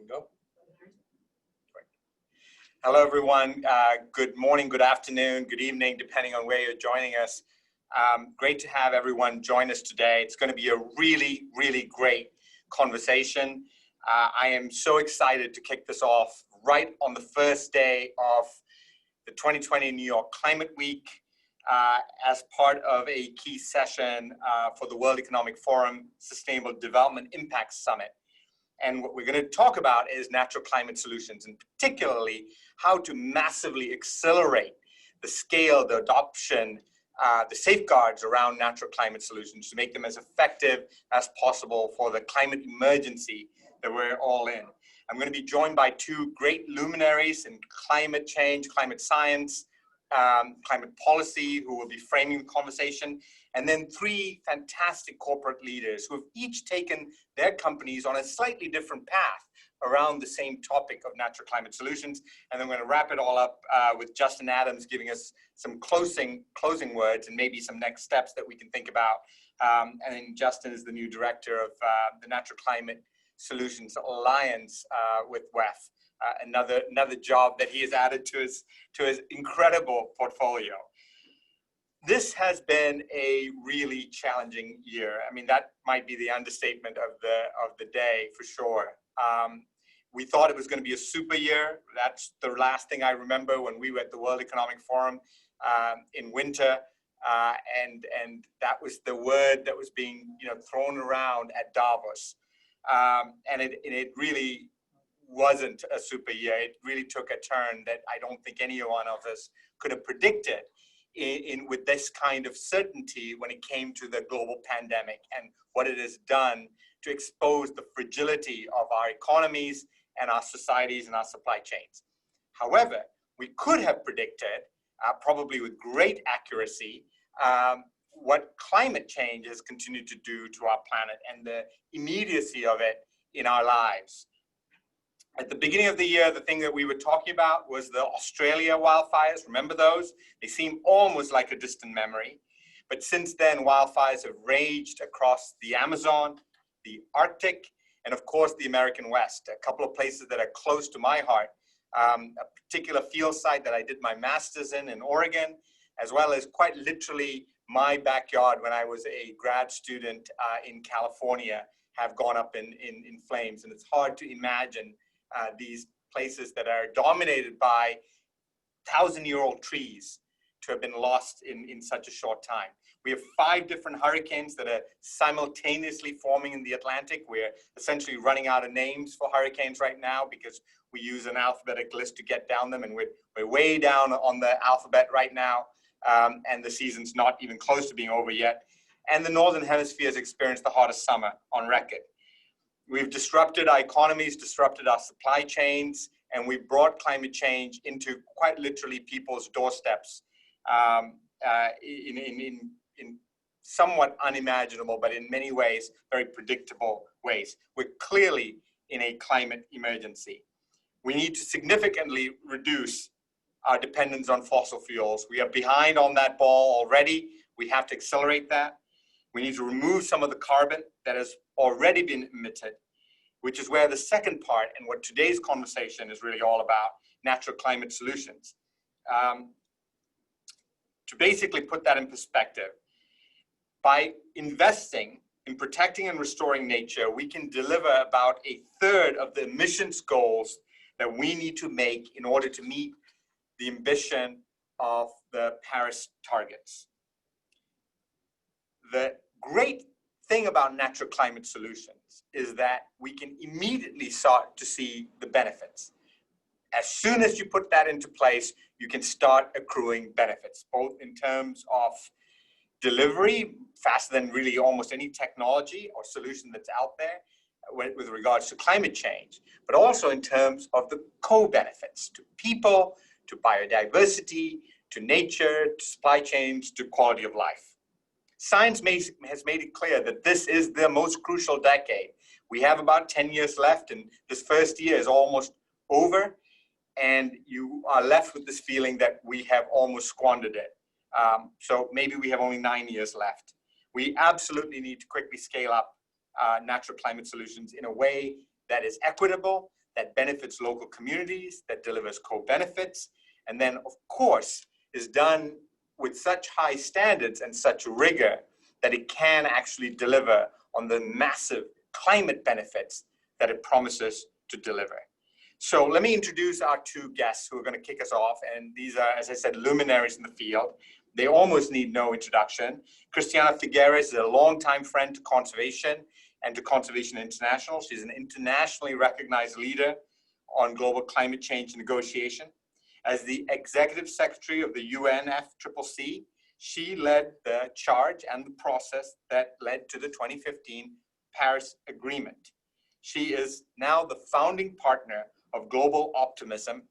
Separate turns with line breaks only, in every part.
can go. Great. Hello, everyone. Good morning, good afternoon, good evening, depending on where you're joining us. Great to have everyone join us today. It's going to be a really, really great conversation. I am so excited to kick this off right on the first day of the 2020 New York Climate Week as part of a key session for the World Economic Forum Sustainable Development Impact Summit. And what we're going to talk about is natural climate solutions, and particularly how to massively accelerate the scale, the adoption, the safeguards around natural climate solutions to make them as effective as possible for the climate emergency that we're all in. I'm going to be joined by two great luminaries in climate change, climate science, climate policy, who will be framing the conversation, and then three fantastic corporate leaders who have each taken their companies on a slightly different path around the same topic of natural climate solutions. And then we're going to wrap it all up with Justin Adams giving us some closing words and maybe some next steps that we can think about. And then Justin is the new director of the Natural Climate Solutions Alliance with WEF. Another job that he has added to his incredible portfolio. This has been a really challenging year. I mean, that might be the understatement of the day for sure. We thought it was going to be a super year. That's the last thing I remember when we were at the World Economic Forum in winter, and that was the word that was being thrown around at Davos, and it really wasn't a super year. It really took a turn that I don't think any one of us could have predicted with this kind of certainty when it came to the global pandemic and what it has done to expose the fragility of our economies and our societies and our supply chains. However, we could have predicted, probably with great accuracy, what climate change has continued to do to our planet and the immediacy of it in our lives. At the beginning of the year, the thing that we were talking about was the Australia wildfires. Remember those? They seem almost like a distant memory. But since then, wildfires have raged across the Amazon, the Arctic, and of course, the American West, a couple of places that are close to my heart. A particular field site that I did my master's in Oregon, as well as quite literally my backyard when I was a grad student in California, have gone up in flames. And it's hard to imagine these places that are dominated by 1,000-year-old trees to have been lost in such a short time. We have 5 different hurricanes that are simultaneously forming in the Atlantic. We're essentially running out of names for hurricanes right now because we use an alphabetic list to get down them, and we're way down on the alphabet right now, and the season's not even close to being over yet. And the Northern Hemisphere has experienced the hottest summer on record. We've disrupted our economies, disrupted our supply chains, and we've brought climate change into quite literally people's doorsteps in somewhat unimaginable, but in many ways, very predictable ways. We're clearly in a climate emergency. We need to significantly reduce our dependence on fossil fuels. We are behind on that ball already. We have to accelerate that. We need to remove some of the carbon that has already been emitted, which is where the second part and what today's conversation is really all about, natural climate solutions. To basically put that in perspective, by investing in protecting and restoring nature, we can deliver about 1/3 of the emissions goals that we need to make in order to meet the ambition of the Paris targets. The great thing about natural climate solutions is that we can immediately start to see the benefits. As soon as you put that into place, you can start accruing benefits, both in terms of delivery, faster than really almost any technology or solution that's out there with regards to climate change, but also in terms of the co-benefits to people, to biodiversity, to nature, to supply chains, to quality of life. Science has made it clear that this is the most crucial decade. We have about 10 years left, and this first year is almost over, and you are left with this feeling that we have almost squandered it. So maybe we have only 9 years left. We absolutely need to quickly scale up natural climate solutions in a way that is equitable, that benefits local communities, that delivers co-benefits, and then, of course, is done with such high standards and such rigor that it can actually deliver on the massive climate benefits that it promises to deliver. So let me introduce our two guests who are going to kick us off. And these are, as I said, luminaries in the field. They almost need no introduction. Christiana Figueres is a longtime friend to conservation and to Conservation International. She's an internationally recognized leader on global climate change negotiation. As the executive secretary of the UNFCCC, she led the charge and the process that led to the 2015 Paris Agreement. She is now the founding partner of Global Optimism,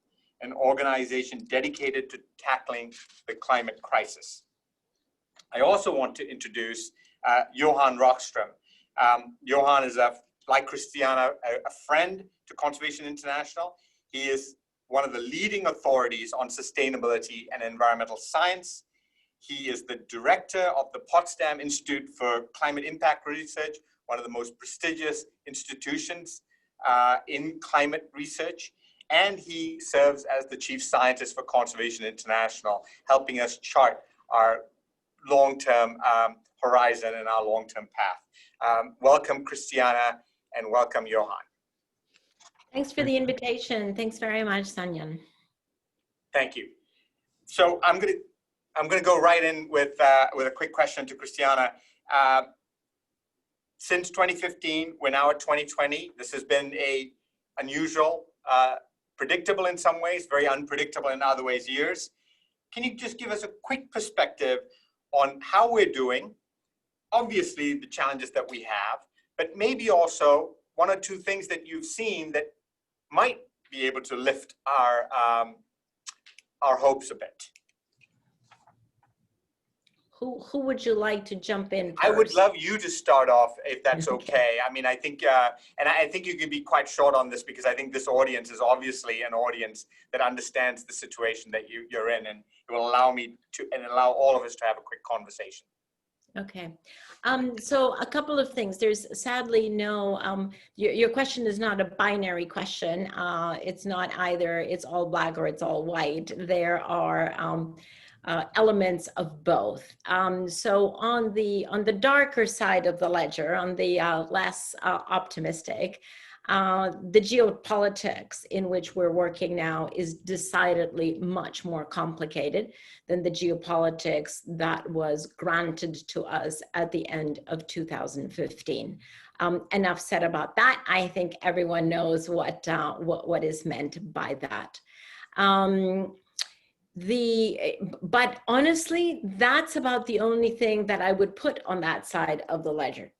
an organization dedicated to tackling the climate crisis. I also want to introduce Johan Rockström. Johan is, like Christiana, a friend to Conservation International. He is one of the leading authorities on sustainability and environmental science. He is the director of the Potsdam Institute for Climate Impact Research, one of the most prestigious institutions in climate research. And he serves as the chief scientist for Conservation International, helping us chart our long-term horizon and our long-term path. Welcome, Christiana, and welcome, Johan.
Thanks for the invitation. Thanks very much, Sanjayan.
Thank you. So I'm gonna go right in with a quick question to Christiana. Since 2015, we're now at 2020. This has been a unusual, predictable in some ways, very unpredictable in other ways years. Can you just give us a quick perspective on how we're doing? Obviously, the challenges that we have, but maybe also one or two things that you've seen that might be able to lift our hopes a bit.
Who would you like to jump in first?
I would love you to start off, if that's okay. I mean, I think, and I think you can be quite short on this because I think this audience is obviously an audience that understands the situation that you're in, and it will allow me to, and allow all of us to have a quick conversation.
Okay. So a couple of things. There's sadly no, your question is not a binary question. It's not either it's all black or it's all white. There are elements of both. So on the darker side of the ledger, on the less optimistic, the geopolitics in which we're working now is decidedly much more complicated than the geopolitics that was granted to us at the end of 2015. Enough said about that. I think everyone knows what is meant by that. But honestly, that's about the only thing that I would put on that side of the ledger.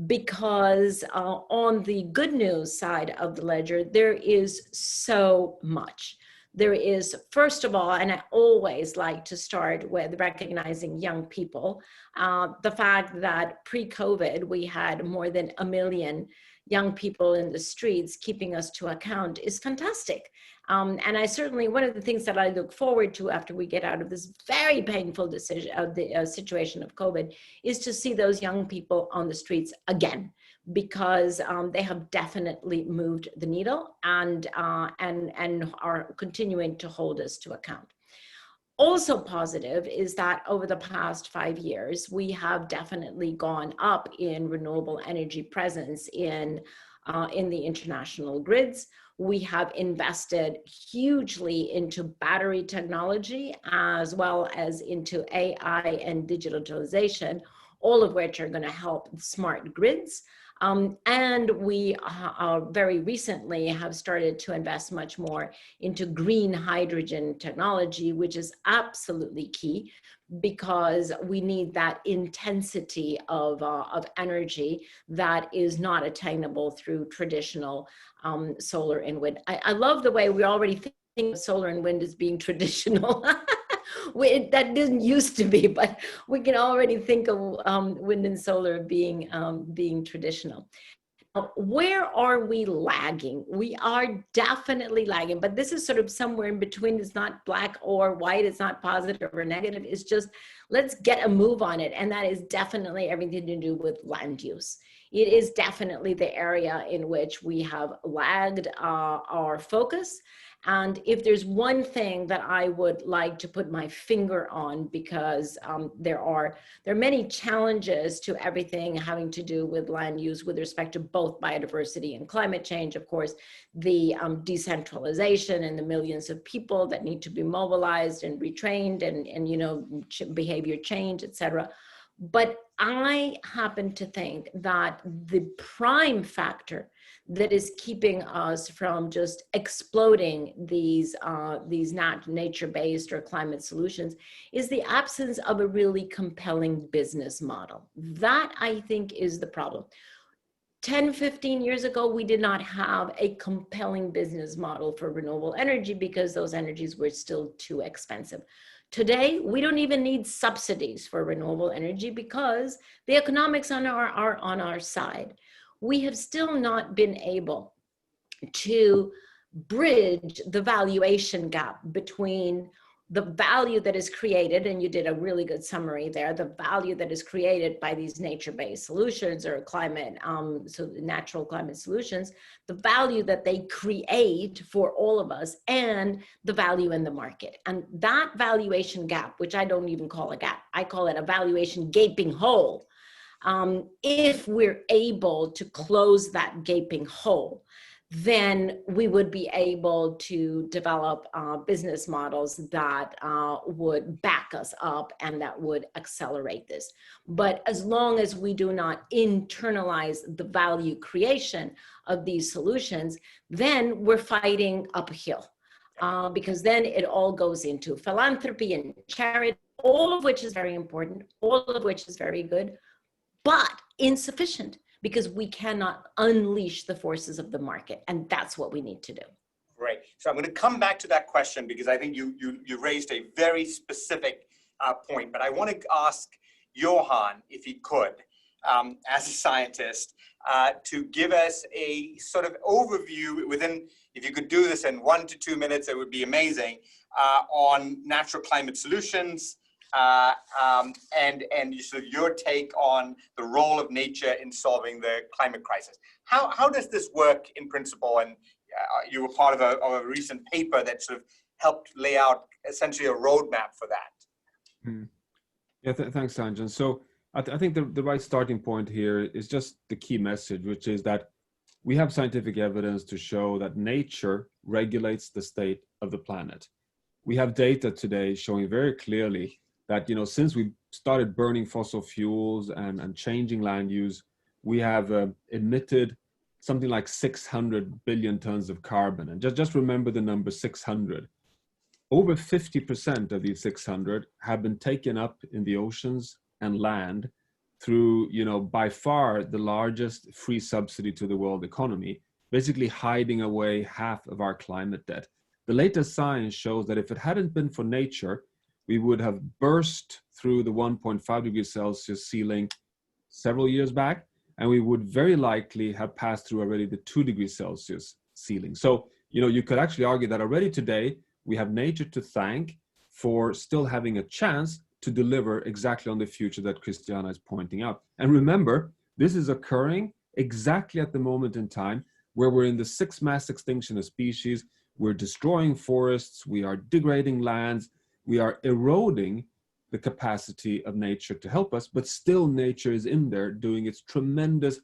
Because on the good news side of the ledger, there is so much. There is, first of all, and I always like to start with recognizing young people. The fact that pre-COVID, we had more than 1 million young people in the streets keeping us to account is fantastic. And I certainly, one of the things that I look forward to after we get out of this very painful situation of COVID is to see those young people on the streets again, because they have definitely moved the needle and are continuing to hold us to account. Also positive is that over the past 5 years, we have definitely gone up in renewable energy presence in the international grids. We have invested hugely into battery technology as well as into AI and digitalization, all of which are going to help smart grids. And we very recently have started to invest much more into green hydrogen technology, which is absolutely key because we need that intensity of energy that is not attainable through traditional solar and wind. I love the way we already think of solar and wind as being traditional. That didn't used to be, but we can already think of wind and solar being traditional. Now, where are we lagging? We are definitely lagging, but this is sort of somewhere in between. It's not black or white. It's not positive or negative. It's just, let's get a move on it. And that is definitely everything to do with land use. it is definitely the area in which we have lagged our focus. And if there's one thing that I would like to put my finger on, because there are many challenges to everything having to do with land use with respect to both biodiversity and climate change, of course, the decentralization and the millions of people that need to be mobilized and retrained and you know, behavior change, et cetera. But I happen to think that the prime factor that is keeping us from just exploding these nature-based or climate solutions is the absence of a really compelling business model. That, I think, is the problem. 10, 15 years ago, we did not have a compelling business model for renewable energy because those energies were still too expensive. Today, we don't even need subsidies for renewable energy because the economics are on our side. We have still not been able to bridge the valuation gap between the value that is created, and you did a really good summary there, the value that is created by these nature-based solutions or climate, so natural climate solutions, the value that they create for all of us, and the value in the market. And that valuation gap, which I don't even call a gap, I call it a valuation gaping hole. If we're able to close that gaping hole, then we would be able to develop business models that would back us up and that would accelerate this. But as long as we do not internalize the value creation of these solutions, then we're fighting uphill. Because then it all goes into philanthropy and charity, all of which is very important, all of which is very good, but insufficient, because we cannot unleash the forces of the market. And that's what we need to do.
Great. So I'm going to come back to that question because I think you raised a very specific point. But I want to ask Johan, if he could, as a scientist, to give us a sort of overview within, if you could do this in 1 to 2 minutes, it would be amazing, on natural climate solutions, and sort of your take on the role of nature in solving the climate crisis. How does this work in principle? And you were part of a recent paper that sort of helped lay out essentially a roadmap for that.
Yeah, thanks, Sanjayan. So I think the right starting point here is just the key message, which is that we have scientific evidence to show that nature regulates the state of the planet. We have data today showing very clearly that, you know, since we started burning fossil fuels and changing land use, we have emitted something like 600 billion tons of carbon. And just remember the number 600. Over 50% of these 600 have been taken up in the oceans and land through, you know, by far the largest free subsidy to the world economy, basically hiding away half of our climate debt. The latest science shows that if it hadn't been for nature, we would have burst through the 1.5 degrees Celsius ceiling several years back, and we would very likely have passed through already the 2 degrees Celsius ceiling. So, you know, you could actually argue that already today, we have nature to thank for still having a chance to deliver exactly on the future that Christiana is pointing out. And remember, this is occurring exactly at the moment in time where we're in the 6th mass extinction of species, we're destroying forests, we are degrading lands, we are eroding the capacity of nature to help us, but still nature is in there doing its tremendous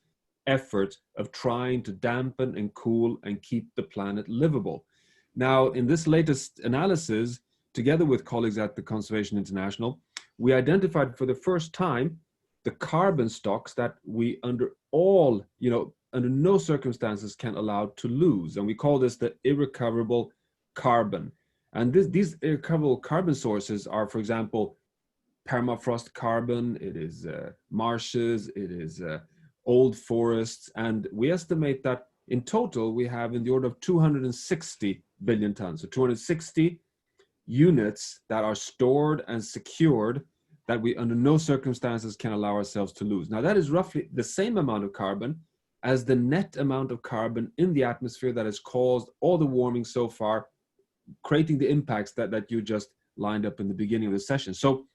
effort of trying to dampen and cool and keep the planet livable. Now, in this latest analysis, together with colleagues at the Conservation International, we identified for the first time the carbon stocks that we under no circumstances can allow to lose. And we call this the irrecoverable carbon. And these irrecoverable carbon sources are, for example, permafrost carbon, it is marshes, it is old forests. And we estimate that in total, we have in the order of 260 billion tons. So 260 units that are stored and secured that we under no circumstances can allow ourselves to lose. Now that is roughly the same amount of carbon as the net amount of carbon in the atmosphere that has caused all the warming so far, creating the impacts that you just lined up in the beginning of the session. So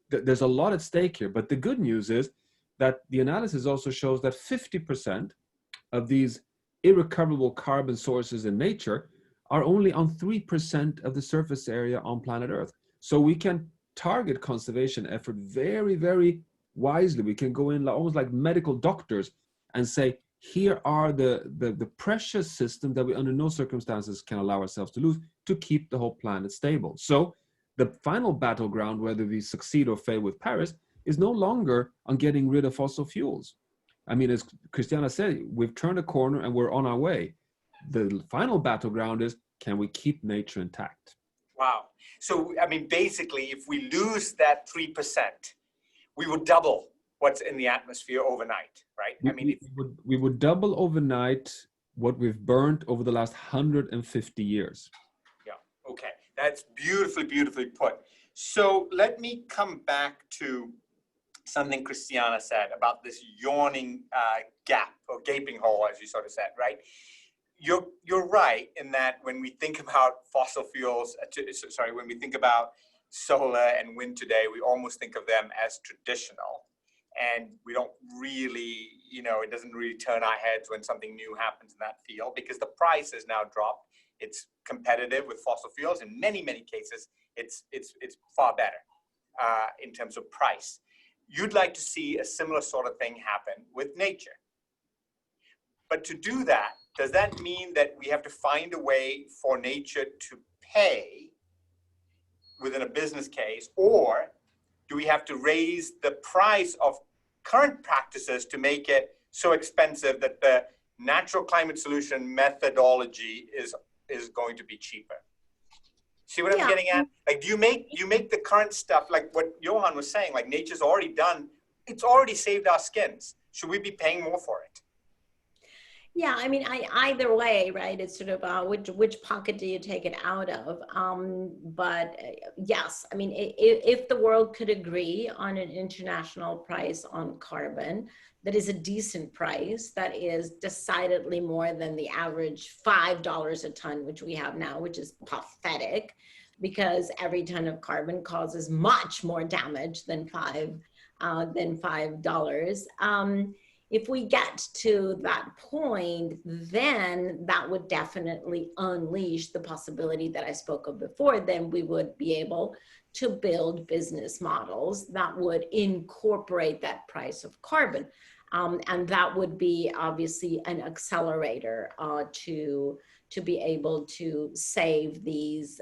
there's a lot at stake here, but the good news is that the analysis also shows that 50% of these irrecoverable carbon sources in nature are only on 3% of the surface area on planet Earth. So we can target conservation effort very, very wisely. We can go in almost like medical doctors and say, here are the precious system that we under no circumstances can allow ourselves to lose to keep the whole planet stable. So the final battleground, whether we succeed or fail with Paris, is no longer on getting rid of fossil fuels. I mean, as Christiana said, we've turned a corner and we're on our way. The final battleground is, can we keep nature intact?
Wow. So, I mean, basically, if we lose that 3%, we would double what's in the atmosphere overnight, right?
We would double overnight what we've burnt over the last 150 years.
Yeah, okay. That's beautifully put. So let me come back to something Christiana said about this yawning gap or gaping hole, as you sort of said, right? You're right in that when we think about fossil fuels, when we think about solar and wind today, we almost think of them as traditional. And we don't really, it doesn't really turn our heads when something new happens in that field because the price has now dropped. It's competitive with fossil fuels. In many cases, it's far better in terms of price. You'd like to see a similar sort of thing happen with nature. But to do that, does that mean that we have to find a way for nature to pay within a business case, or do we have to raise the price of current practices to make it so expensive that the natural climate solution methodology is going to be cheaper? See what I'm getting at? Like, do you make the current stuff, like what Johan was saying, like nature's already done, it's already saved our skins. Should we be paying more for it?
Yeah, I mean, either way, right? It's sort of which pocket do you take it out of? But yes, I mean, if the world could agree on an international price on carbon, that is a decent price, that is decidedly more than the average $5 a ton, which we have now, which is pathetic, because every ton of carbon causes much more damage than $5. If we get to that point, then that would definitely unleash the possibility that I spoke of before. Then we would be able to build business models that would incorporate that price of carbon. And that would be obviously an accelerator to be able to save these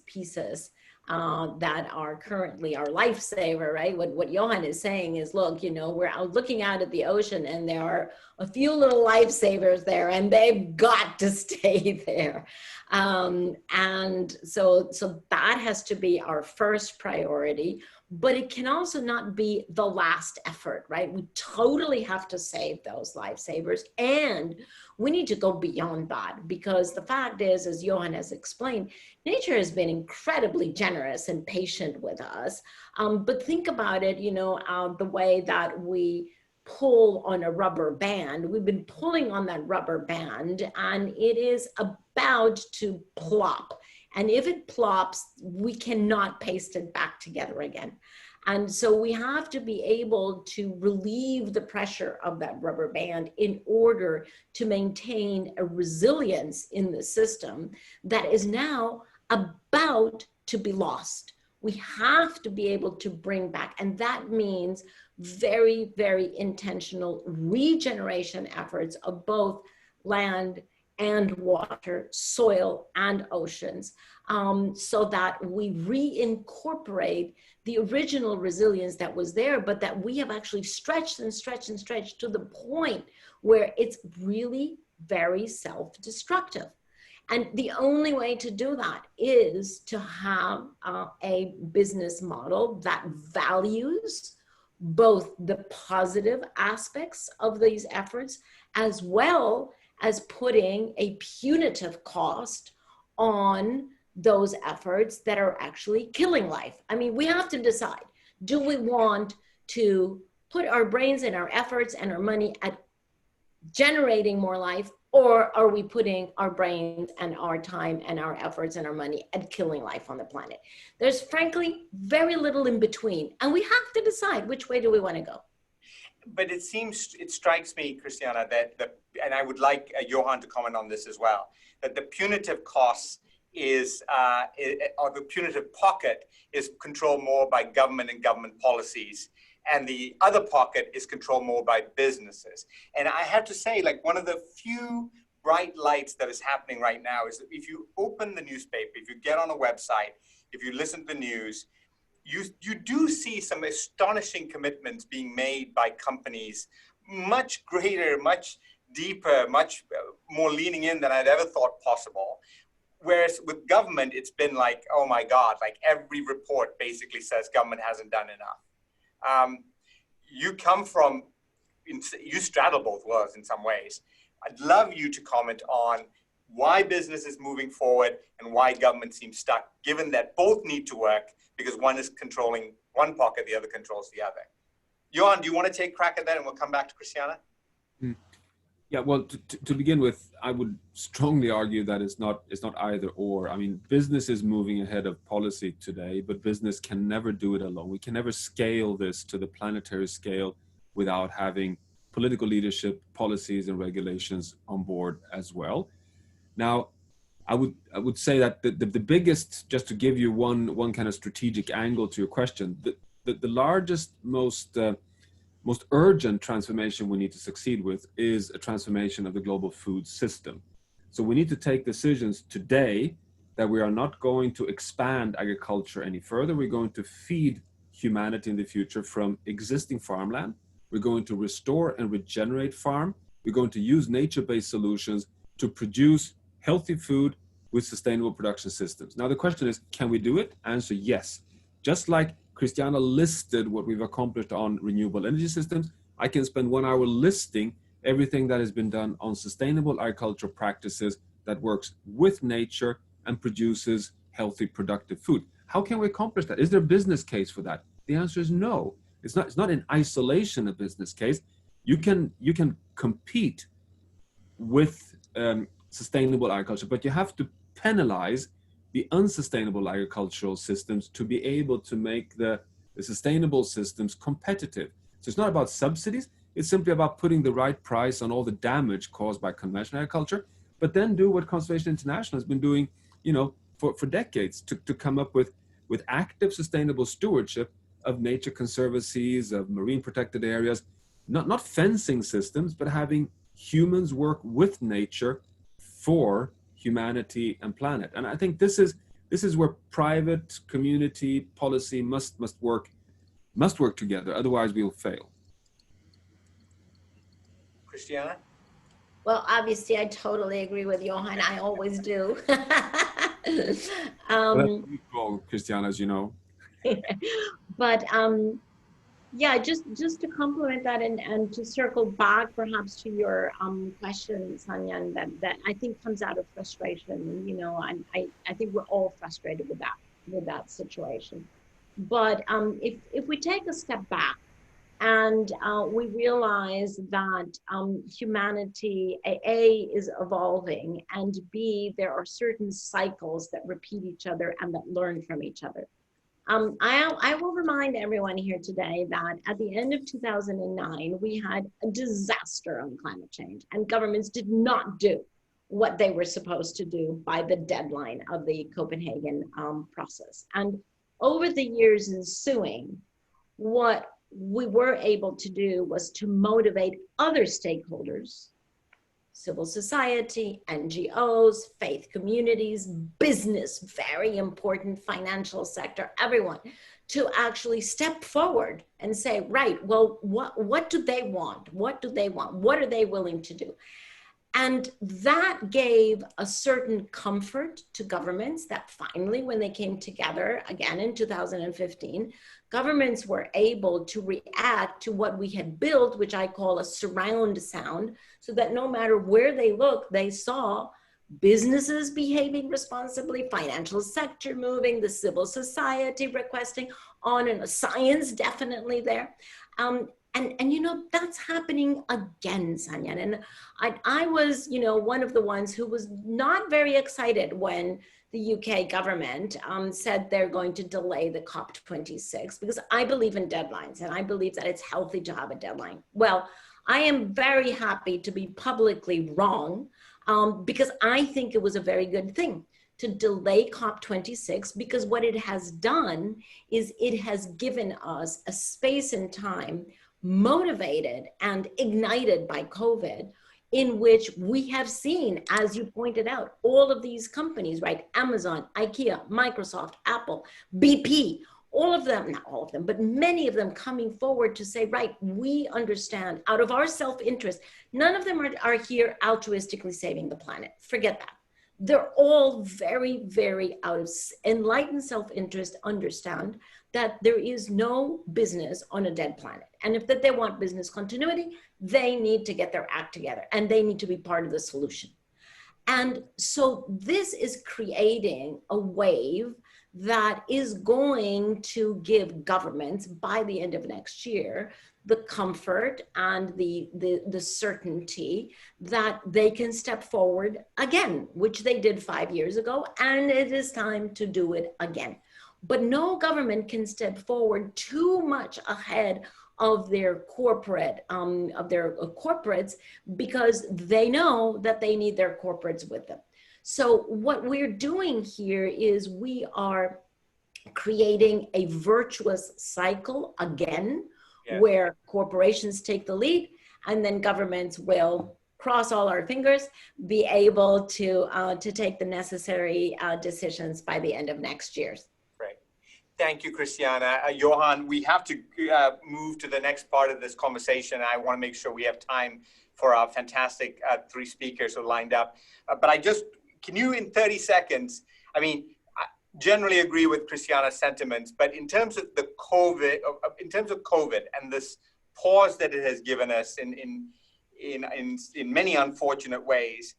pieces that are currently our lifesaver, right? What Johan is saying is, look, we're out looking out at the ocean and there are a few little lifesavers there and they've got to stay there. And so that has to be our first priority, but it can also not be the last effort, right? We totally have to save those lifesavers, and we need to go beyond that, because the fact is, as Johan has explained, nature has been incredibly generous and patient with us. But think about it, the way that we pull on a rubber band. We've been pulling on that rubber band and it is about to plop. And if it plops, we cannot paste it back together again. And so we have to be able to relieve the pressure of that rubber band in order to maintain a resilience in the system that is now about to be lost. We have to be able to bring back, and that means very, very intentional regeneration efforts of both land and water, soil and oceans, so that we reincorporate the original resilience that was there, but that we have actually stretched and stretched and stretched to the point where it's really very self-destructive. And the only way to do that is to have a business model that values both the positive aspects of these efforts, as well as putting a punitive cost on those efforts that are actually killing life. I mean, we have to decide, do we want to put our brains and our efforts and our money at generating more life, or are we putting our brains and our time and our efforts and our money at killing life on the planet? There's frankly very little in between, and we have to decide which way do we want to go.
but it strikes me, Christiana, that and I would like Johan to comment on this as well, that the punitive costs or the punitive pocket is controlled more by government and government policies, and the other pocket is controlled more by businesses. And I have to say, like, one of the few bright lights that is happening right now is that if you open the newspaper, if you get on a website, if you listen to the news, you do see some astonishing commitments being made by companies, much greater, much deeper, much more leaning in than I'd ever thought possible. Whereas with government, it's been like, oh my God, like every report basically says government hasn't done enough. You straddle both worlds in some ways. I'd love you to comment on why business is moving forward and why government seems stuck, given that both need to work because one is controlling one pocket, the other controls the other. Johan, do you want to take a crack at that and we'll come back to Christiana?
Yeah, well, to begin with, I would strongly argue that it's not either or. I mean, business is moving ahead of policy today, but business can never do it alone. We can never scale this to the planetary scale without having political leadership, policies, and regulations on board as well. Now, I would say that the biggest, just to give you one kind of strategic angle to your question, the largest, most urgent transformation we need to succeed with is a transformation of the global food system. So we need to take decisions today that we are not going to expand agriculture any further. We're going to feed humanity in the future from existing farmland. We're going to restore and regenerate farm. We're going to use nature-based solutions to produce healthy food with sustainable production systems. Now the question is, can we do it? Answer, yes. Just like Christiana listed what we've accomplished on renewable energy systems, I can spend 1 hour listing everything that has been done on sustainable agricultural practices that works with nature and produces healthy, productive food. How can we accomplish that? Is there a business case for that? The answer is no. It's not in isolation a business case. You can compete with sustainable agriculture, but you have to penalize the unsustainable agricultural systems to be able to make the sustainable systems competitive. So it's not about subsidies, it's simply about putting the right price on all the damage caused by conventional agriculture, but then do what Conservation International has been doing, for decades to come up with active sustainable stewardship of nature conservancies, of marine protected areas, not fencing systems, but having humans work with nature for humanity and planet. And I think this is where private, community, policy must work together. Otherwise, we'll fail.
Christiana?
Well, obviously, I totally agree with Johan. I always do.
Christiana, as you know.
But yeah, just to complement that and to circle back perhaps to your question, Sanjayan, that I think comes out of frustration. And, I think we're all frustrated with that situation. But if we take a step back and we realize that humanity, A, is evolving, and B, there are certain cycles that repeat each other and that learn from each other. I will remind everyone here today that at the end of 2009, we had a disaster on climate change, and governments did not do what they were supposed to do by the deadline of the Copenhagen process. And over the years ensuing, what we were able to do was to motivate other stakeholders, civil society, NGOs, faith communities, business, very important, financial sector, everyone, to actually step forward and say, right, well, what do they want? What do they want? What are they willing to do? And that gave a certain comfort to governments that finally, when they came together again in 2015, governments were able to react to what we had built, which I call a surround sound, so that no matter where they looked, they saw businesses behaving responsibly, financial sector moving, the civil society requesting on, and science definitely there. And you know, that's happening again, Sanjayan. And I was, you know, one of the ones who was not very excited when the UK government said they're going to delay the COP26, because I believe in deadlines and I believe that it's healthy to have a deadline. Well, I am very happy to be publicly wrong, because I think it was a very good thing to delay COP26, because what it has done is it has given us a space and time motivated and ignited by COVID, in which we have seen, as you pointed out, all of these companies, right? Amazon, IKEA, Microsoft, Apple, BP, all of them, not all of them, but many of them coming forward to say, right, we understand out of our self-interest, none of them are here altruistically saving the planet. Forget that. They're all very, very out of enlightened self-interest, understand that there is no business on a dead planet. And if that they want business continuity, they need to get their act together and they need to be part of the solution. And so this is creating a wave that is going to give governments by the end of next year the comfort and the certainty that they can step forward again, which they did 5 years ago, and it is time to do it again. But no government can step forward too much ahead of their corporates, because they know that they need their corporates with them. So what we're doing here is we are creating a virtuous cycle again, yes, where corporations take the lead and then governments will, cross all our fingers, be able to take the necessary decisions by the end of next year.
Great. Thank you, Christiana. Johan, we have to move to the next part of this conversation. I want to make sure we have time for our fantastic 3 speakers who are lined up. But can you in 30 seconds, I mean, I generally agree with Christiana's sentiments, but in terms of the COVID, and this pause that it has given us in many unfortunate ways,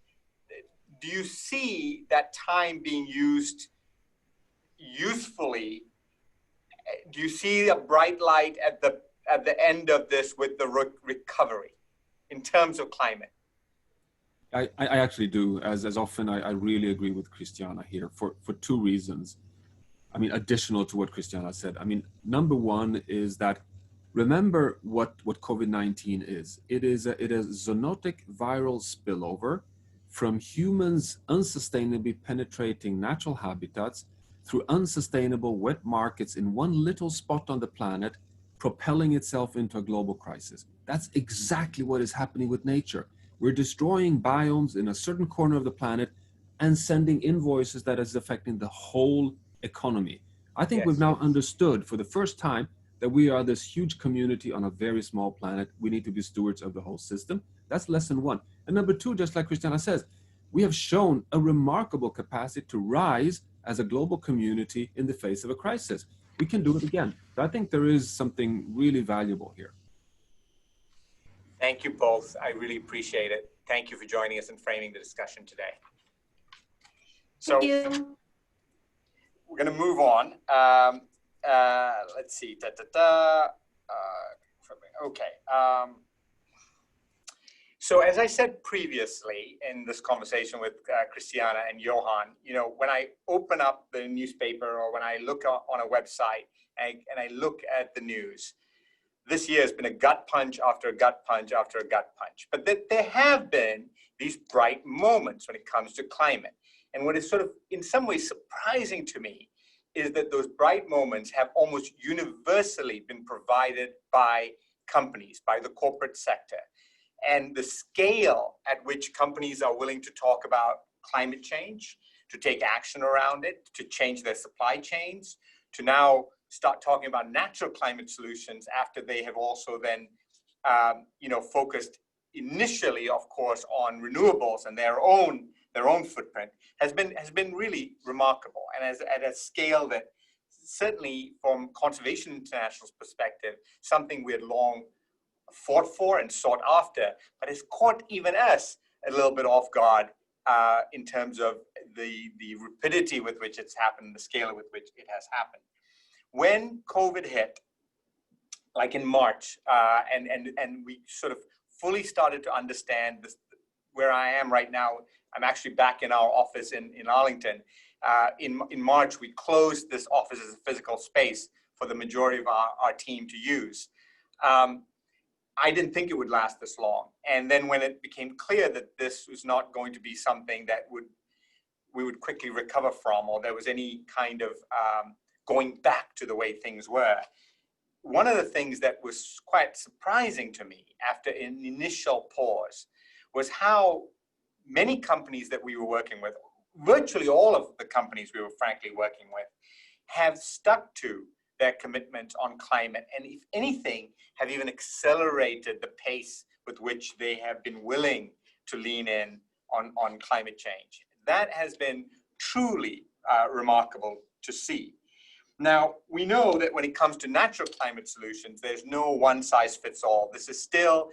do you see that time being used usefully? Do you see a bright light at the end of this with the recovery in terms of climate?
I actually do. As often, I really agree with Christiana here for 2 reasons. I mean, additional to what Christiana said. I mean, number one is that remember what COVID-19 is. It is a zoonotic viral spillover from humans unsustainably penetrating natural habitats through unsustainable wet markets in one little spot on the planet, propelling itself into a global crisis. That's exactly what is happening with nature. We're destroying biomes in a certain corner of the planet and sending invoices that is affecting the whole economy. I think we've now understood for the first time that we are this huge community on a very small planet. We need to be stewards of the whole system. That's lesson 1. And number 2, just like Christiana says, we have shown a remarkable capacity to rise as a global community in the face of a crisis. We can do it again. So I think there is something really valuable here.
Thank you both. I really appreciate it. Thank you for joining us and framing the discussion today. So
Thank you.
We're going to move on. Let's see. Okay. So as I said previously in this conversation with Christiana and Johan, you know, when I open up the newspaper or when I look on a website and I look at the news, this year has been a gut punch after a gut punch after a gut punch. But there have been these bright moments when it comes to climate. And what is sort of in some ways surprising to me is that those bright moments have almost universally been provided by companies, by the corporate sector. And the scale at which companies are willing to talk about climate change, to take action around it, to change their supply chains, to now start talking about natural climate solutions after they have also then, focused initially, of course, on renewables and their own footprint has been really remarkable, and at a scale that certainly from Conservation International's perspective, something we had long fought for and sought after, but has caught even us a little bit off guard in terms of the rapidity with which it's happened, the scale with which it has happened. When COVID hit, like in March, and we sort of fully started to understand this. Where I am right now, I'm actually back in our office in Arlington. In March, we closed this office as a physical space for the majority of our team to use. I didn't think it would last this long. And then when it became clear that this was not going to be something that we would quickly recover from, or there was any kind of going back to the way things were, one of the things that was quite surprising to me after an initial pause was how many companies that we were working with, virtually all of the companies we were frankly working with, have stuck to their commitment on climate, and if anything, have even accelerated the pace with which they have been willing to lean in on climate change. That has been truly remarkable to see. Now, we know that when it comes to natural climate solutions, there's no one size fits all. This is still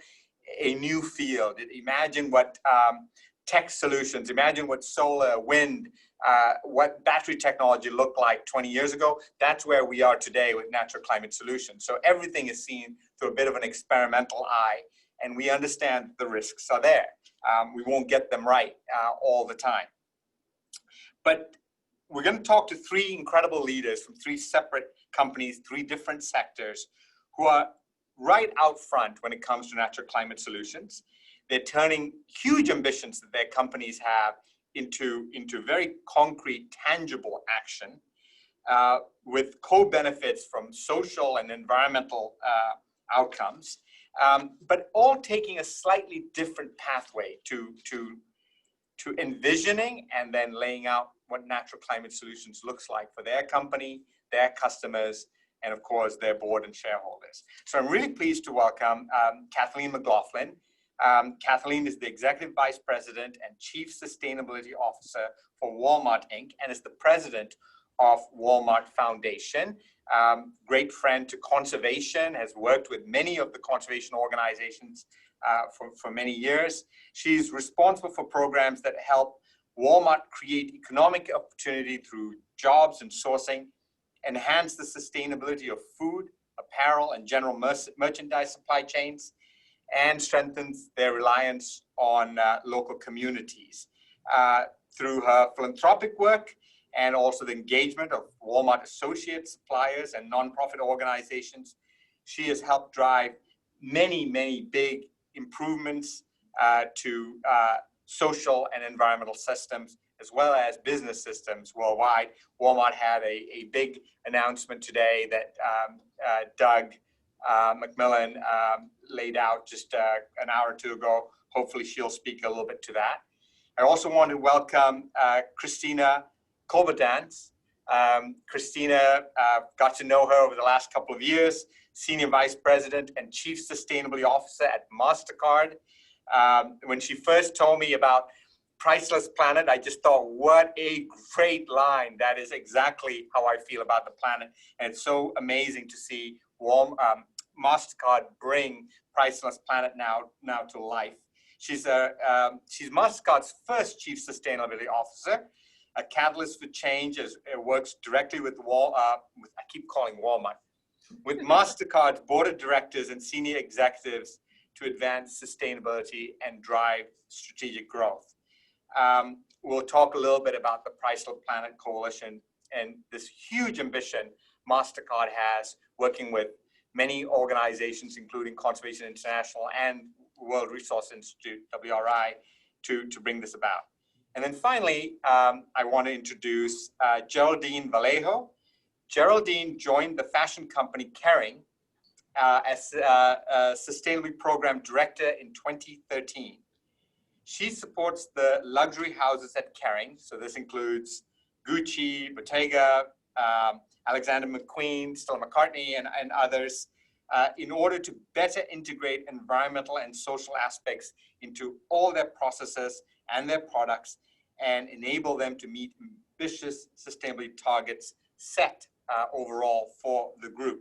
a new field. Imagine what tech solutions, imagine what solar, wind, what battery technology looked like 20 years ago. That's where we are today with natural climate solutions. So everything is seen through a bit of an experimental eye, and we understand the risks are there. We won't get them right all the time. But we're going to talk to three incredible leaders from three separate companies, three different sectors, who are right out front when it comes to natural climate solutions. They're turning huge ambitions that their companies have into very concrete, tangible action with co-benefits from social and environmental outcomes, but all taking a slightly different pathway to envisioning and then laying out what natural climate solutions looks like for their company, their customers, and of course, their board and shareholders. So I'm really pleased to welcome Kathleen McLaughlin. Kathleen is the Executive Vice President and Chief Sustainability Officer for Walmart Inc. and is the President of Walmart Foundation. Great friend to conservation, has worked with many of the conservation organizations for many years. She's responsible for programs that help Walmart create economic opportunity through jobs and sourcing, enhance the sustainability of food, apparel, and general merchandise supply chains, and strengthens their reliance on local communities. Through her philanthropic work and also the engagement of Walmart associates, suppliers, and nonprofit organizations, she has helped drive many, many big improvements to social and environmental systems, as well as business systems worldwide. Walmart had a big announcement today that Doug McMillan laid out just an hour or two ago. Hopefully she'll speak a little bit to that. I also want to welcome Christina Kloberdanz. Christina, got to know her over the last couple of years, Senior Vice President and Chief Sustainability Officer at MasterCard. When she first told me about Priceless Planet, I just thought, what a great line. That is exactly how I feel about the planet. And it's so amazing to see MasterCard bring Priceless Planet now to life. She's MasterCard's first Chief Sustainability Officer, a catalyst for change as it works directly with I keep calling Walmart, with MasterCard's board of directors and senior executives to advance sustainability and drive strategic growth. We'll talk a little bit about the Priceless Planet Coalition and this huge ambition MasterCard has working with many organizations, including Conservation International and World Resource Institute, WRI, to bring this about. And then finally, I want to introduce Geraldine Vallejo. Geraldine joined the fashion company Kering as a Sustainability Program Director in 2013. She supports the luxury houses at Kering, so this includes Gucci, Bottega, Alexander McQueen, Stella McCartney, and others, in order to better integrate environmental and social aspects into all their processes and their products and enable them to meet ambitious sustainability targets set overall for the group.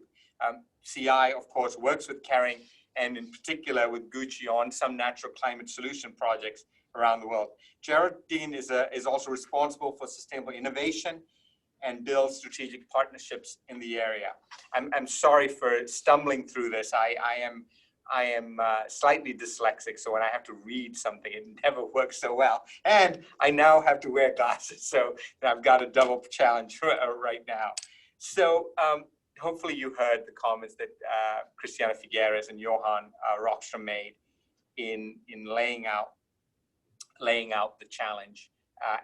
CI, of course, works with Kering and in particular with Gucci on some natural climate solution projects around the world. Geraldine is also responsible for sustainable innovation and build strategic partnerships in the area. I'm sorry for stumbling through this. I am slightly dyslexic, so when I have to read something, it never works so well. And I now have to wear glasses, so I've got a double challenge right now. So hopefully you heard the comments that Christiana Figueres and Johan Rockström made in laying out the challenge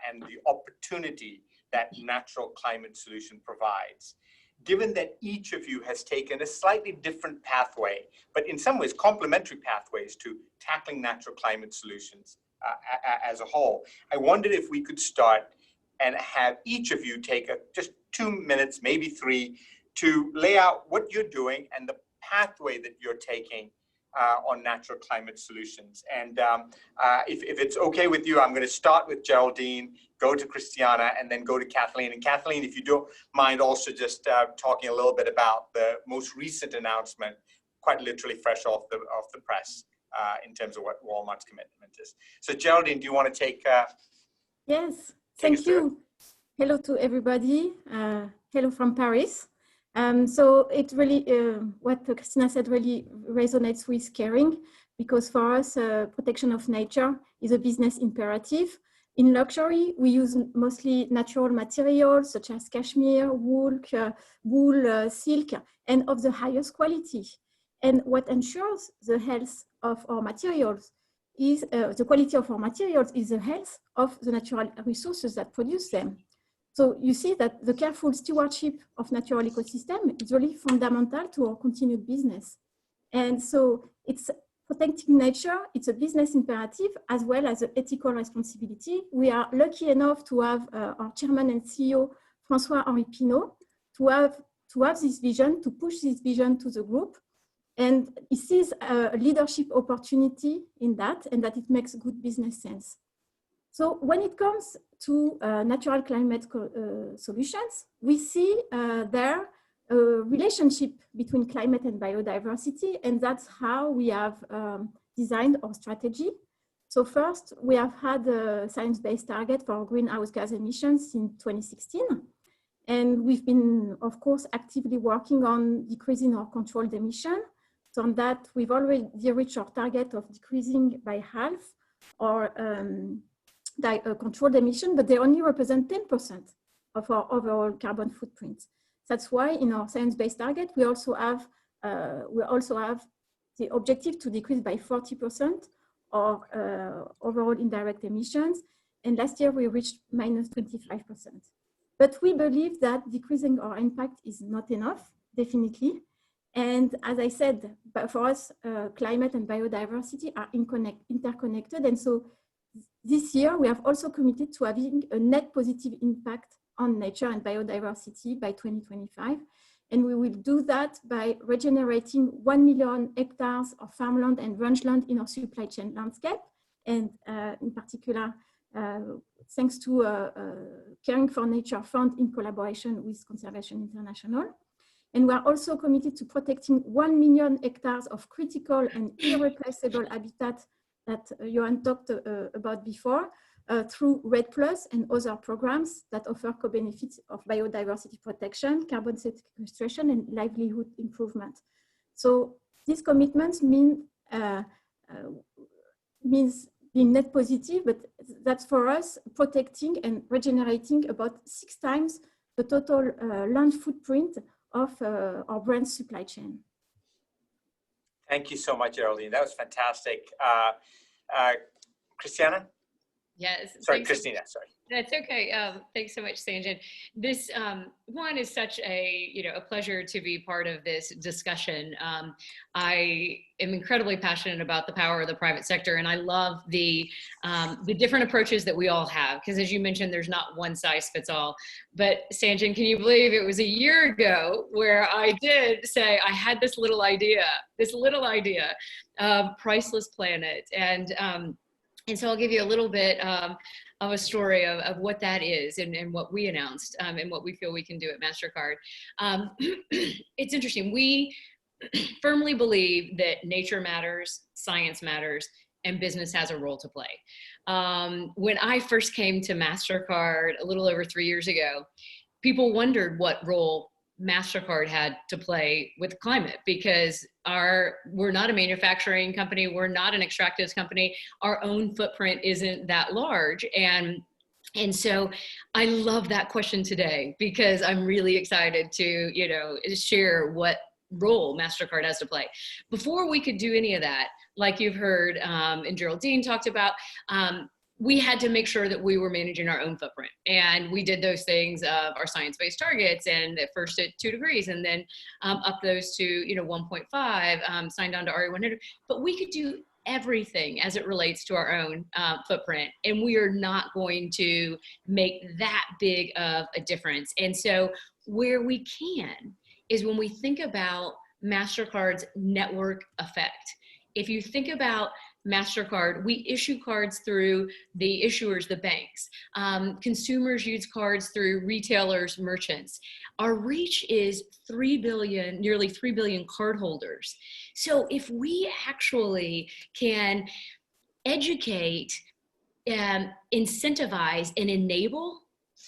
and the opportunity that natural climate solution provides. Given that each of you has taken a slightly different pathway, but in some ways complementary pathways to tackling natural climate solutions as a whole, I wondered if we could start and have each of you take just 2 minutes, maybe 3, to lay out what you're doing and the pathway that you're taking on natural climate solutions. And if it's okay with you, I'm going to start with Geraldine, go to Christiana, and then go to Kathleen. And Kathleen, if you don't mind also just talking a little bit about the most recent announcement, quite literally fresh off the press in terms of what Walmart's commitment is. So Geraldine, do you want to take
Yes, thank you. Hello to everybody. Hello from Paris. So it really, what Kristina said really resonates with Kering, because for us, protection of nature is a business imperative. In luxury, we use mostly natural materials such as cashmere, wool, silk, and of the highest quality. And what ensures the health of our materials is, the quality of our materials is the health of the natural resources that produce them. So you see that the careful stewardship of natural ecosystem is really fundamental to our continued business. And so it's protecting nature, it's a business imperative as well as an ethical responsibility. We are lucky enough to have our chairman and CEO, François-Henri Pinault, to have this vision, to push this vision to the group. And he sees a leadership opportunity in that, and that it makes good business sense. So when it comes to natural climate solutions, we see there a relationship between climate and biodiversity, and that's how we have designed our strategy. So first, we have had a science-based target for greenhouse gas emissions in 2016. And we've been, of course, actively working on decreasing our controlled emission. So on that, we've already reached our target of decreasing by half our controlled emission, but they only represent 10% of our overall carbon footprint. That's why in our science-based target, we also have the objective to decrease by 40% our overall indirect emissions. And last year we reached minus 25%. But we believe that decreasing our impact is not enough, definitely. And as I said, for us, climate and biodiversity are interconnected. And so this year, we have also committed to having a net positive impact on nature and biodiversity by 2025. And we will do that by regenerating 1 million hectares of farmland and rangeland in our supply chain landscape. And in particular, thanks to Caring for Nature Fund in collaboration with Conservation International. And we are also committed to protecting 1 million hectares of critical and irreplaceable habitat that Johan talked about before, through REDD+ and other programs that offer co-benefits of biodiversity protection, carbon sequestration, and livelihood improvement. So these commitments means being net positive, but that's for us protecting and regenerating about 6 times the total land footprint of our brand supply chain.
Thank you so much, Geraldine. That was fantastic. Christiana?
Yes.
Sorry, Kristina, sorry.
That's okay. Thanks so much, Sanjayan. This one is such a pleasure to be part of this discussion. I am incredibly passionate about the power of the private sector, and I love the different approaches that we all have. Because as you mentioned, there's not one size fits all. But Sanjayan, can you believe it was a year ago where I did say I had this little idea of Priceless Planet, and so I'll give you a little bit of a story of what that is and what we announced and what we feel we can do at MasterCard. It's interesting. We firmly believe that nature matters, science matters, and business has a role to play. When I first came to MasterCard a little over 3 years ago, people wondered what role MasterCard had to play with climate, because we're not a manufacturing company, we're not an extractives company, our own footprint isn't that large. And so I love that question today, because I'm really excited to, share what role MasterCard has to play. Before we could do any of that, like you've heard, and Geraldine talked about, we had to make sure that we were managing our own footprint. And we did those things of our science-based targets, and at first at 2 degrees, and then up those to 1.5, signed on to RE100. But we could do everything as it relates to our own footprint, and we are not going to make that big of a difference. And so where we can is when we think about MasterCard's network effect. If you think about MasterCard, we issue cards through the issuers, the banks. Consumers use cards through retailers, merchants. Our reach is 3 billion, nearly 3 billion cardholders. So if we actually can educate, incentivize, and enable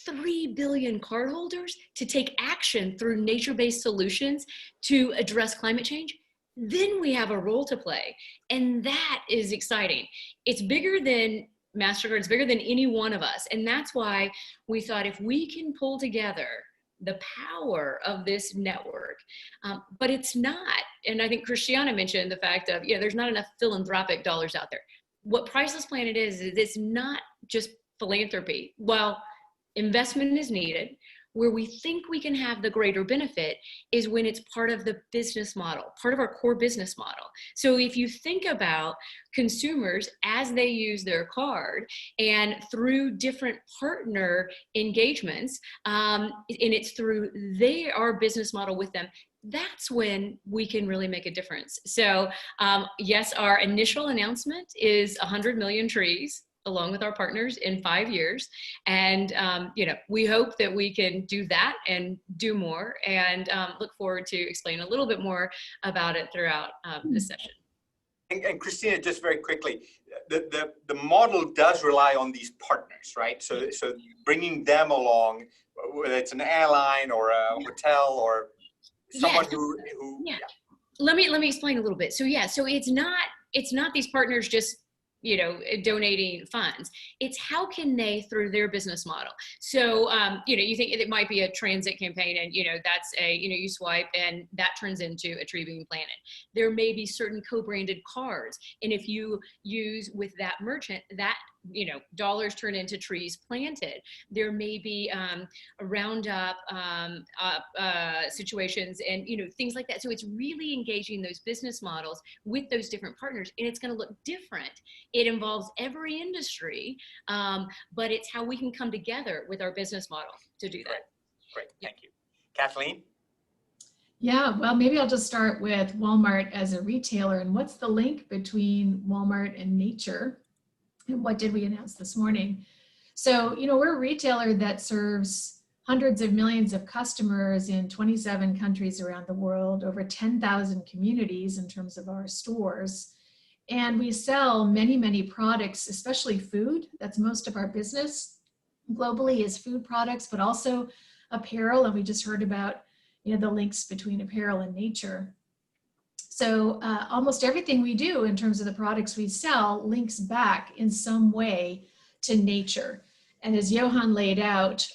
3 billion cardholders to take action through nature-based solutions to address climate change, then we have a role to play. And that is exciting. It's bigger than MasterCard, it's bigger than any one of us. And that's why we thought, if we can pull together the power of this network, but it's not, and I think Christiana mentioned the fact of, there's not enough philanthropic dollars out there. What Priceless Planet is it's not just philanthropy. Well, investment is needed. Where we think we can have the greater benefit is when it's part of the business model, part of our core business model. So if you think about consumers as they use their card, and through different partner engagements, and it's through our business model with them, that's when we can really make a difference. So yes, our initial announcement is 100 million trees, along with our partners, in 5 years. And, we hope that we can do that and do more, and look forward to explaining a little bit more about it throughout this session.
And Kristina, just very quickly, the model does rely on these partners, right? So bringing them along, whether it's an airline or a hotel or someone who Let me explain a little bit. So so it's not these partners just donating funds. It's how can they, through their business model. So, you think it might be a transit campaign, and, that's you swipe and that turns into a tree being planted. There may be certain co-branded cards. And if you use with that merchant, that, dollars turn into trees planted. There may be a roundup situations and, things like that. So it's really engaging those business models with those different partners, and it's going to look different. It involves every industry, but it's how we can come together with our business model to do that. Great, thank you. Kathleen?
Yeah, well, maybe I'll just start with Walmart as a retailer, and what's the link between Walmart and nature, and what did we announce this morning? So, we're a retailer that serves hundreds of millions of customers in 27 countries around the world, over 10,000 communities in terms of our stores. And we sell many, many products, especially food. That's most of our business globally, is food products, but also apparel. And we just heard about, the links between apparel and nature. So almost everything we do in terms of the products we sell links back in some way to nature. And as Johan laid out,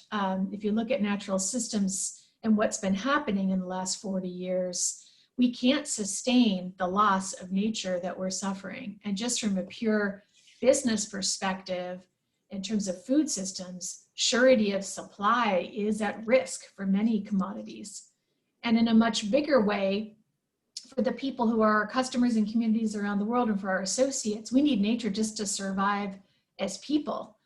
if you look at natural systems and what's been happening in the last 40 years, we can't sustain the loss of nature that we're suffering. And just from a pure business perspective, in terms of food systems, surety of supply is at risk for many commodities. And in a much bigger way, for the people who are our customers and communities around the world, and for our associates, we need nature just to survive as people.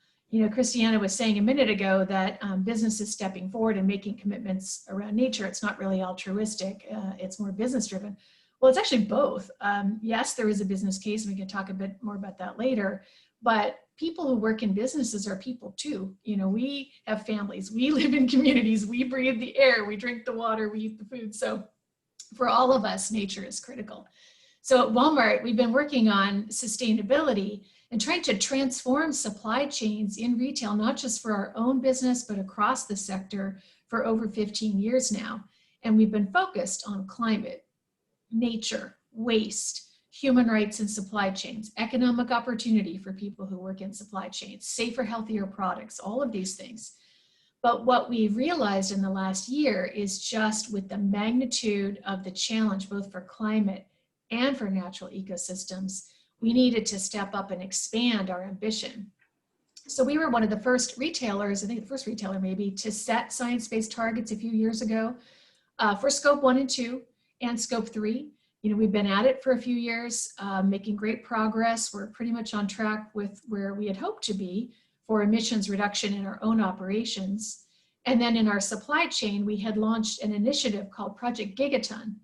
Christiana was saying a minute ago that business is stepping forward and making commitments around nature. It's not really altruistic, it's more business driven. Well, it's actually both. Yes, there is a business case, and we can talk a bit more about that later, but people who work in businesses are people too. We have families, we live in communities, we breathe the air, we drink the water, we eat the food. So for all of us, nature is critical. So at Walmart, we've been working on sustainability, and trying to transform supply chains in retail, not just for our own business, but across the sector for over 15 years now. And we've been focused on climate, nature, waste, human rights and supply chains, economic opportunity for people who work in supply chains, safer, healthier products, all of these things. But what we realized in the last year is just with the magnitude of the challenge, both for climate and for natural ecosystems, we needed to step up and expand our ambition. So we were one of the first retailers, I think the first retailer maybe, to set science-based targets a few years ago for scope 1 and 2 and scope 3. You know, we've been at it for a few years, making great progress. We're pretty much on track with where we had hoped to be for emissions reduction in our own operations. And then in our supply chain, we had launched an initiative called Project Gigaton,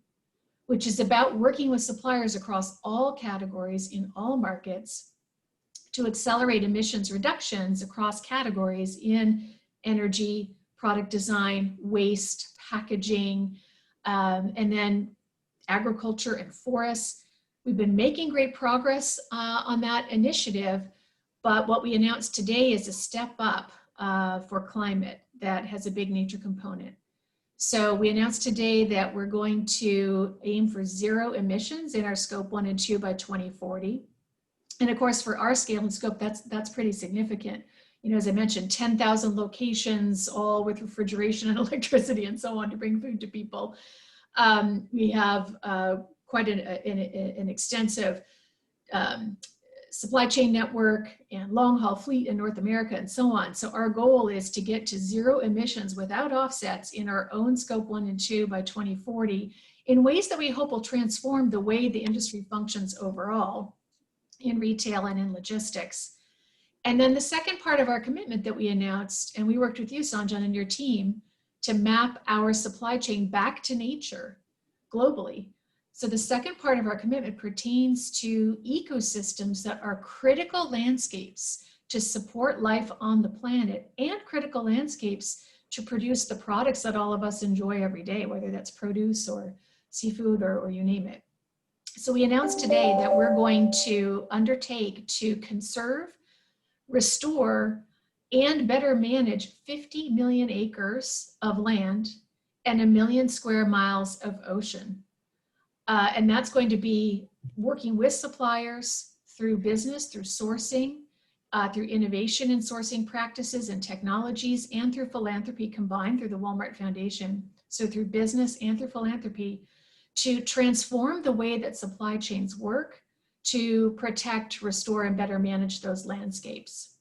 which is about working with suppliers across all categories in all markets to accelerate emissions reductions across categories in energy, product design, waste, packaging, and then agriculture and forests. We've been making great progress on that initiative, but what we announced today is a step up for climate that has a big nature component. So we announced today that we're going to aim for 0 emissions in our scope 1 and 2 by 2040. And of course, for our scale and scope, that's pretty significant. You know, as I mentioned, 10,000 locations, all with refrigeration and electricity and so on to bring food to people. We have quite an extensive supply chain network and long haul fleet in North America and so on. So our goal is to get to 0 emissions without offsets in our own scope 1 and 2 by 2040 in ways that we hope will transform the way the industry functions overall in retail and in logistics. And then the second part of our commitment that we announced, and we worked with you, Sanjayan, and your team to map our supply chain back to nature globally. So the second part of our commitment pertains to ecosystems that are critical landscapes to support life on the planet and critical landscapes to produce the products that all of us enjoy every day, whether that's produce or seafood or you name it. So we announced today that we're going to undertake to conserve, restore, and better manage 50 million acres of land and 1 million square miles of ocean. And that's going to be working with suppliers through business, through sourcing, through innovation in sourcing practices and technologies, and through philanthropy combined through the Walmart Foundation. So through business and through philanthropy to transform the way that supply chains work to protect, restore, and better manage those landscapes.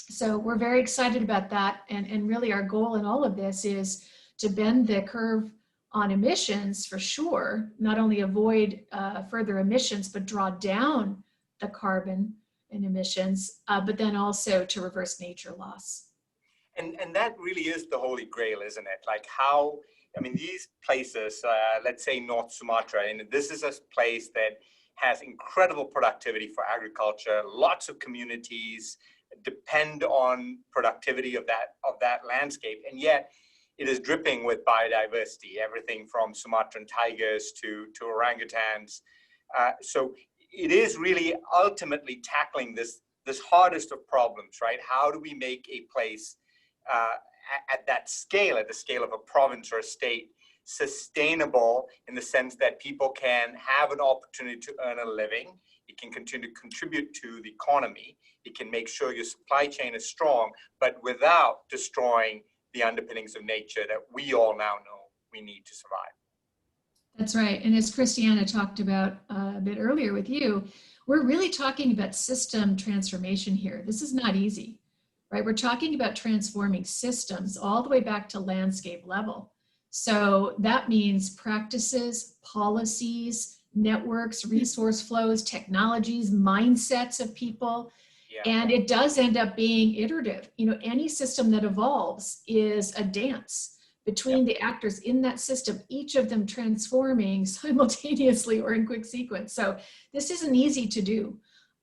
So we're very excited about that. And really our goal in all of this is to bend the curve on emissions for sure, not only avoid further emissions, but draw down the carbon and emissions, but then also to reverse nature loss.
And that really is the holy grail, isn't it? Like how, I mean, these places, let's say North Sumatra, and this is a place that has incredible productivity for agriculture. Lots of communities depend on productivity of that landscape, and yet it is dripping with biodiversity, everything from Sumatran tigers to orangutans. So it is really ultimately tackling this hardest of problems, right? How do we make a place at that scale, at the scale of a province or a state, sustainable in the sense that people can have an opportunity to earn a living, it can continue to contribute to the economy, it can make sure your supply chain is strong, but without destroying the underpinnings of nature that we all now know we need to survive.
That's right. And as Christiana talked about a bit earlier with you, we're really talking about system transformation here. This is not easy, right? We're talking about transforming systems all the way back to landscape level. So that means practices, policies, networks, resource flows, technologies, mindsets of people. Yeah. And it does end up being iterative. You know, any system that evolves is a dance between the actors in that system, each of them transforming simultaneously or in quick sequence. So this isn't easy to do.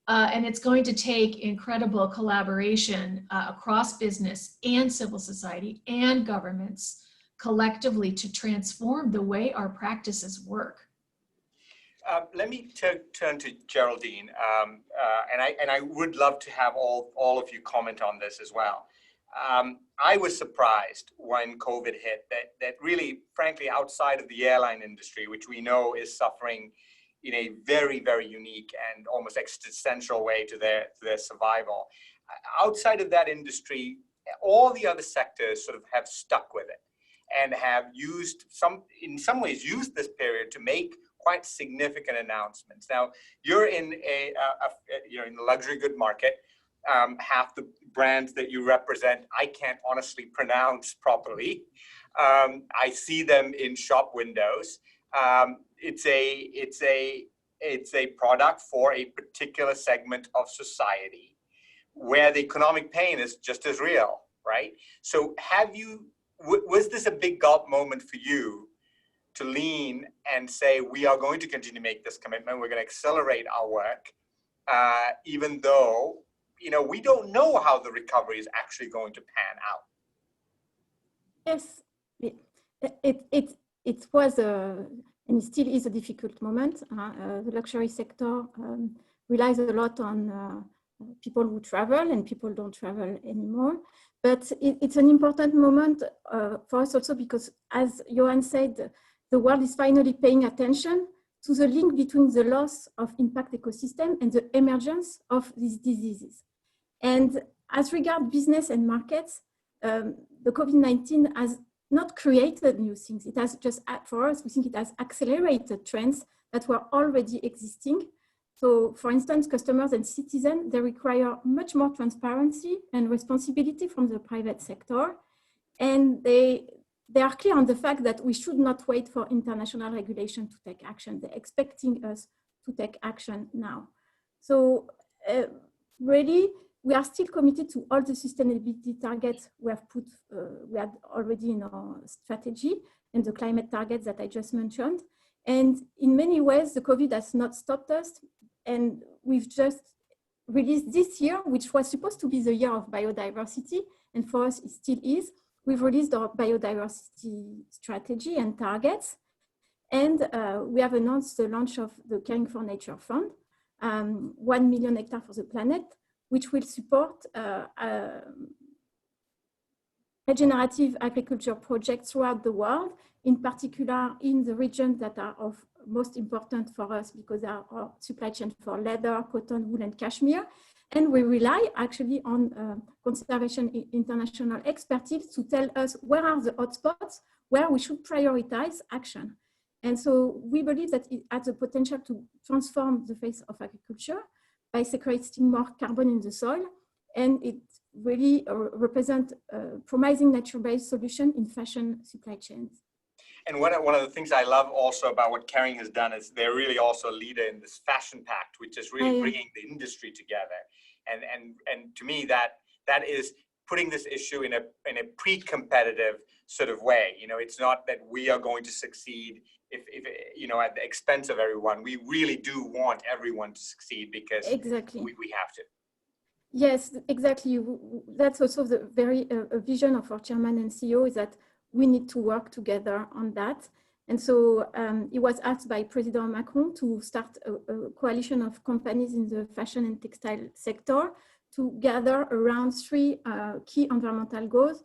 And it's going to take incredible collaboration across business and civil society and governments collectively to transform the way our practices work.
Let me turn to Geraldine, and I would love to have all of you comment on this as well. I was surprised when COVID hit that really, frankly, outside of the airline industry, which we know is suffering in a very, very unique and almost existential way to their survival, outside of that industry, all the other sectors sort of have stuck with it and have in some ways used this period to make quite significant announcements. Now, you're in in the luxury good market. Half the brands that you represent, I can't honestly pronounce properly. I see them in shop windows. It's a product for a particular segment of society where the economic pain is just as real, right? So was this a big gulp moment for you to lean and say, we are going to continue to make this commitment, we're going to accelerate our work, even though, we don't know how the recovery is actually going to pan out?
Yes, it was and it still is a difficult moment. The luxury sector relies a lot on people who travel, and people don't travel anymore. But it's an important moment for us also because, as Johan said, the world is finally paying attention to the link between the loss of impact ecosystem and the emergence of these diseases. And as regards business and markets, the COVID-19 has not created new things. It has just, for us, we think it has accelerated trends that were already existing. So, for instance, customers and citizens, they require much more transparency and responsibility from the private sector. And they are clear on the fact that we should not wait for international regulation to take action. They're expecting us to take action now. So really, we are still committed to all the sustainability targets we had already in our strategy and the climate targets that I just mentioned. And in many ways, the COVID has not stopped us. And we've just released this year, which was supposed to be the year of biodiversity, and for us it still is. We've released our biodiversity strategy and targets, and we have announced the launch of the Kering for Nature Fund, 1 million hectares for the planet, which will support regenerative agriculture projects throughout the world, in particular in the regions that are of most important for us because they are our supply chain for leather, cotton, wool, and cashmere. And we rely actually on Conservation International expertise to tell us where are the hotspots, where we should prioritize action. And so we believe that it has the potential to transform the face of agriculture by sequestrating more carbon in the soil. And it really represents a promising nature-based solution in fashion supply chains.
And one of the things I love also about what Kering has done is they're really also a leader in this fashion pact, which is really bringing the industry together. And to me, that is putting this issue in a pre-competitive sort of way. It's not that we are going to succeed if at the expense of everyone. We really do want everyone to succeed because we have to.
Yes, exactly. That's also the very vision of our chairman and CEO, is that we need to work together on that. And so he was asked by President Macron to start a coalition of companies in the fashion and textile sector to gather around 3 key environmental goals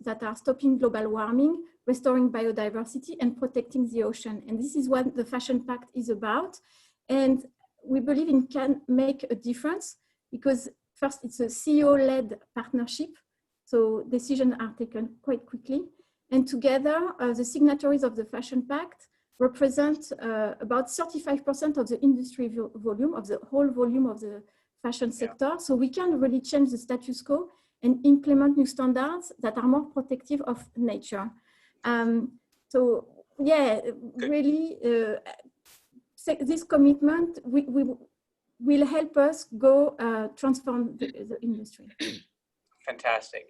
that are stopping global warming, restoring biodiversity, and protecting the ocean. And this is what the Fashion Pact is about. And we believe it can make a difference because first, it's a CEO-led partnership. So decisions are taken quite quickly. And together, the signatories of the Fashion Pact represent about 35% of the industry volume, of the whole volume of the fashion sector. Yeah. So we can really change the status quo and implement new standards that are more protective of nature. So yeah, really, this commitment will help us go transform the industry.
Fantastic.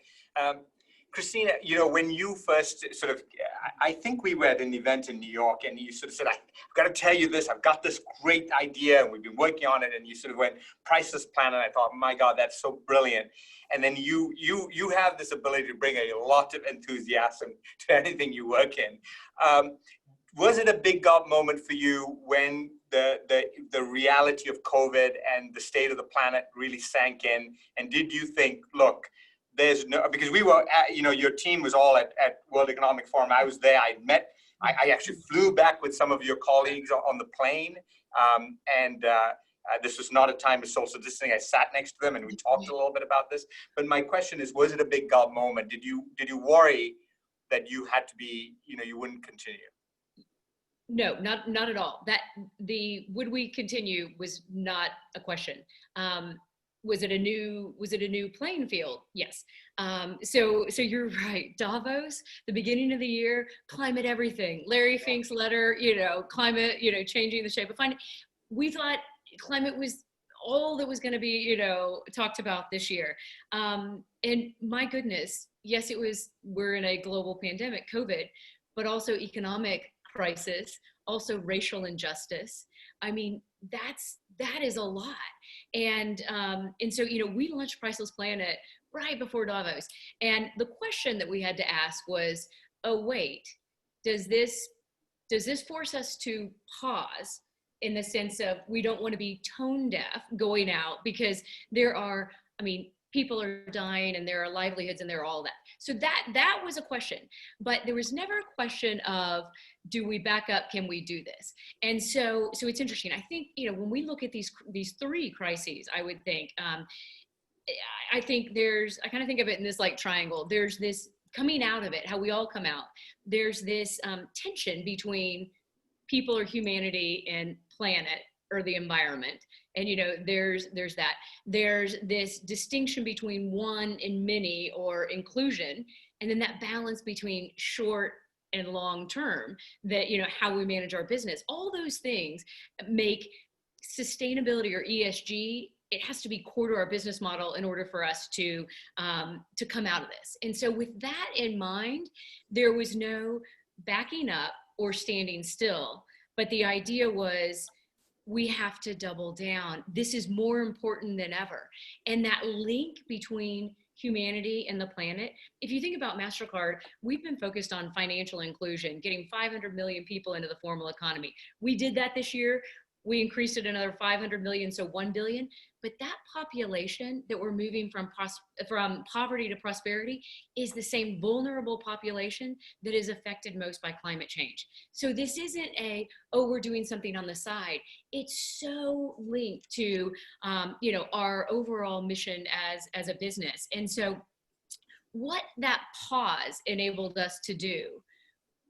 Christina, when you first I think we were at an event in New York and you sort of said, I've got to tell you this, I've got this great idea and we've been working on it, and you sort of went, priceless plan, and I thought, my God, that's so brilliant. And then you have this ability to bring a lot of enthusiasm to anything you work in. Was it a big gulp moment for you when the reality of COVID and the state of the planet really sank in? And did you think, look, there's no, because we were at, your team was all at World Economic Forum. I was there. I actually flew back with some of your colleagues on the plane. This was not a time of social distancing. I sat next to them and we talked a little bit about this. But my question is, was it a big gulp moment? Did you worry that you had to be, you wouldn't continue?
No, not at all. Would we continue was not a question. Was it a new playing field? Yes. So you're right. Davos, the beginning of the year, climate everything. Larry Fink's letter, climate, changing the shape of finance. We thought climate was all that was going to be, talked about this year. And my goodness, yes, we're in a global pandemic, COVID, but also economic crisis, also racial injustice. I mean, that is a lot. And so, we launched Priceless Planet right before Davos. And the question that we had to ask was, oh, wait, does this force us to pause in the sense of we don't want to be tone deaf going out because people are dying and there are livelihoods and there are all that. So that was a question, but there was never a question of, do we back up? Can we do this? And so it's interesting. I think, when we look at these three crises, I would think, I kind of think of it in this like triangle. There's this coming out of it, how we all come out. There's this tension between people or humanity and planet or the environment. And, there's that. There's this distinction between one and many or inclusion. And then that balance between short and long term that, how we manage our business. All those things make sustainability or ESG, it has to be core to our business model in order for us to come out of this. And so with that in mind, there was no backing up or standing still. But the idea was, we have to double down. This is more important than ever. And that link between humanity and the planet, if you think about MasterCard, we've been focused on financial inclusion, getting 500 million people into the formal economy. We did that this year. We increased it another 500 million, so 1 billion. But that population that we're moving from poverty to prosperity is the same vulnerable population that is affected most by climate change. So this isn't we're doing something on the side. It's so linked to, our overall mission as a business. And so what that pause enabled us to do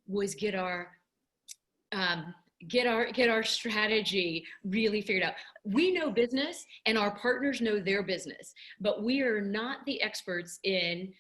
was get our strategy really figured out. We know business and our partners know their business, but we are not the experts in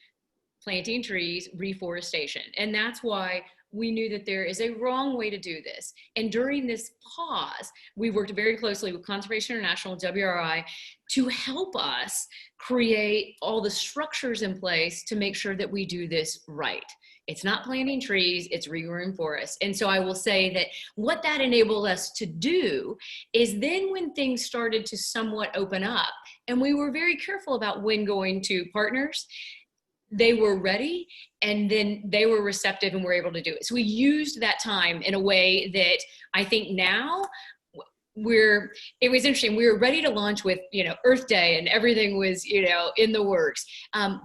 planting trees, reforestation. And that's why we knew that there is a wrong way to do this. And during this pause, we worked very closely with Conservation International, WRI, to help us create all the structures in place to make sure that we do this right. It's not planting trees, it's regrowing forests. And so I will say that what that enabled us to do is then when things started to somewhat open up, and we were very careful about when going to partners, they were ready and then they were receptive and were able to do it. So we used that time in a way that I think now it was interesting. We were ready to launch with, Earth Day and everything was, in the works.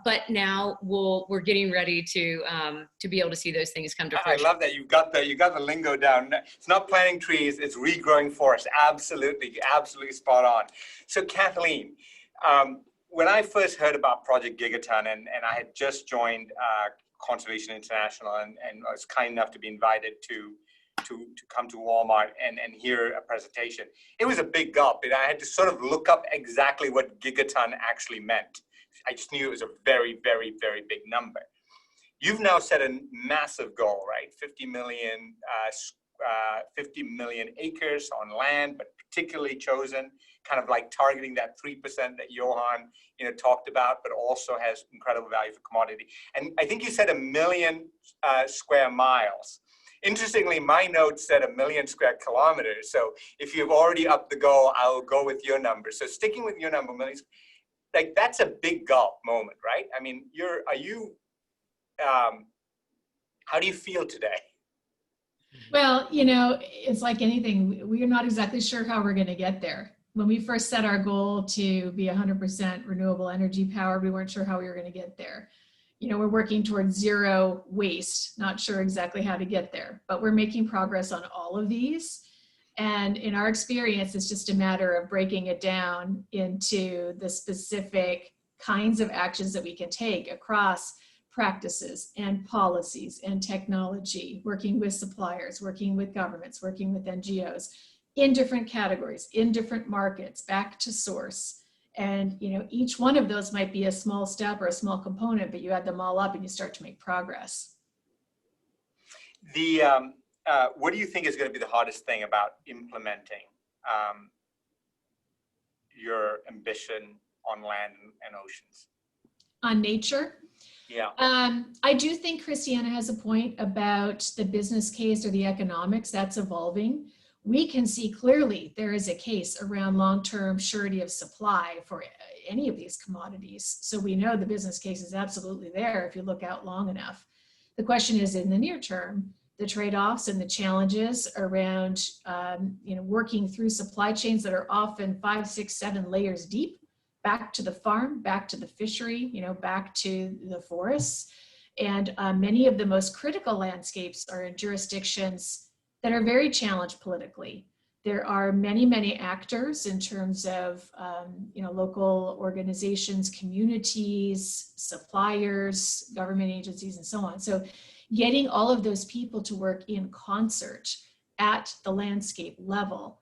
But now we're getting ready to be able to see those things come to fruition.
I love that you got the lingo down. It's not planting trees, it's regrowing forests. Absolutely spot on. So Kathleen, when I first heard about Project Gigaton and I had just joined Conservation International and I was kind enough to be invited to come to Walmart and hear a presentation, it was a big gulp. I had to sort of look up exactly what Gigaton actually meant. I just knew it was a very, very, very big number. You've now set a massive goal, right? 50 million acres on land, but particularly chosen, kind of like targeting that 3% that Johan talked about, but also has incredible value for commodity. And I think you said 1 million square miles. Interestingly, my notes said 1 million square kilometers. So if you've already upped the goal, I'll go with your number. So sticking with your number, million, like that's a big gulp moment, right? I mean, how do you feel today?
Well, it's like anything. We are not exactly sure how we're going to get there. When we first set our goal to be 100% renewable energy powered, we weren't sure how we were going to get there. We're working towards zero waste, not sure exactly how to get there, but we're making progress on all of these. And in our experience, it's just a matter of breaking it down into the specific kinds of actions that we can take across practices and policies and technology, working with suppliers, working with governments, working with NGOs in different categories, in different markets, back to source. And each one of those might be a small step or a small component, but you add them all up and you start to make progress.
What do you think is going to be the hardest thing about implementing your ambition on land and oceans?
On nature?
Yeah.
I do think Christiana has a point about the business case or the economics. That's evolving. We can see clearly there is a case around long-term surety of supply for any of these commodities. So we know the business case is absolutely there if you look out long enough. The question is, in the near term, the trade-offs and the challenges around working through supply chains that are often 5, 6, 7 layers deep, back to the farm, back to the fishery, back to the forests. And many of the most critical landscapes are in jurisdictions that are very challenged politically. There are many, many actors in terms of local organizations, communities, suppliers, government agencies, and so on. So getting all of those people to work in concert at the landscape level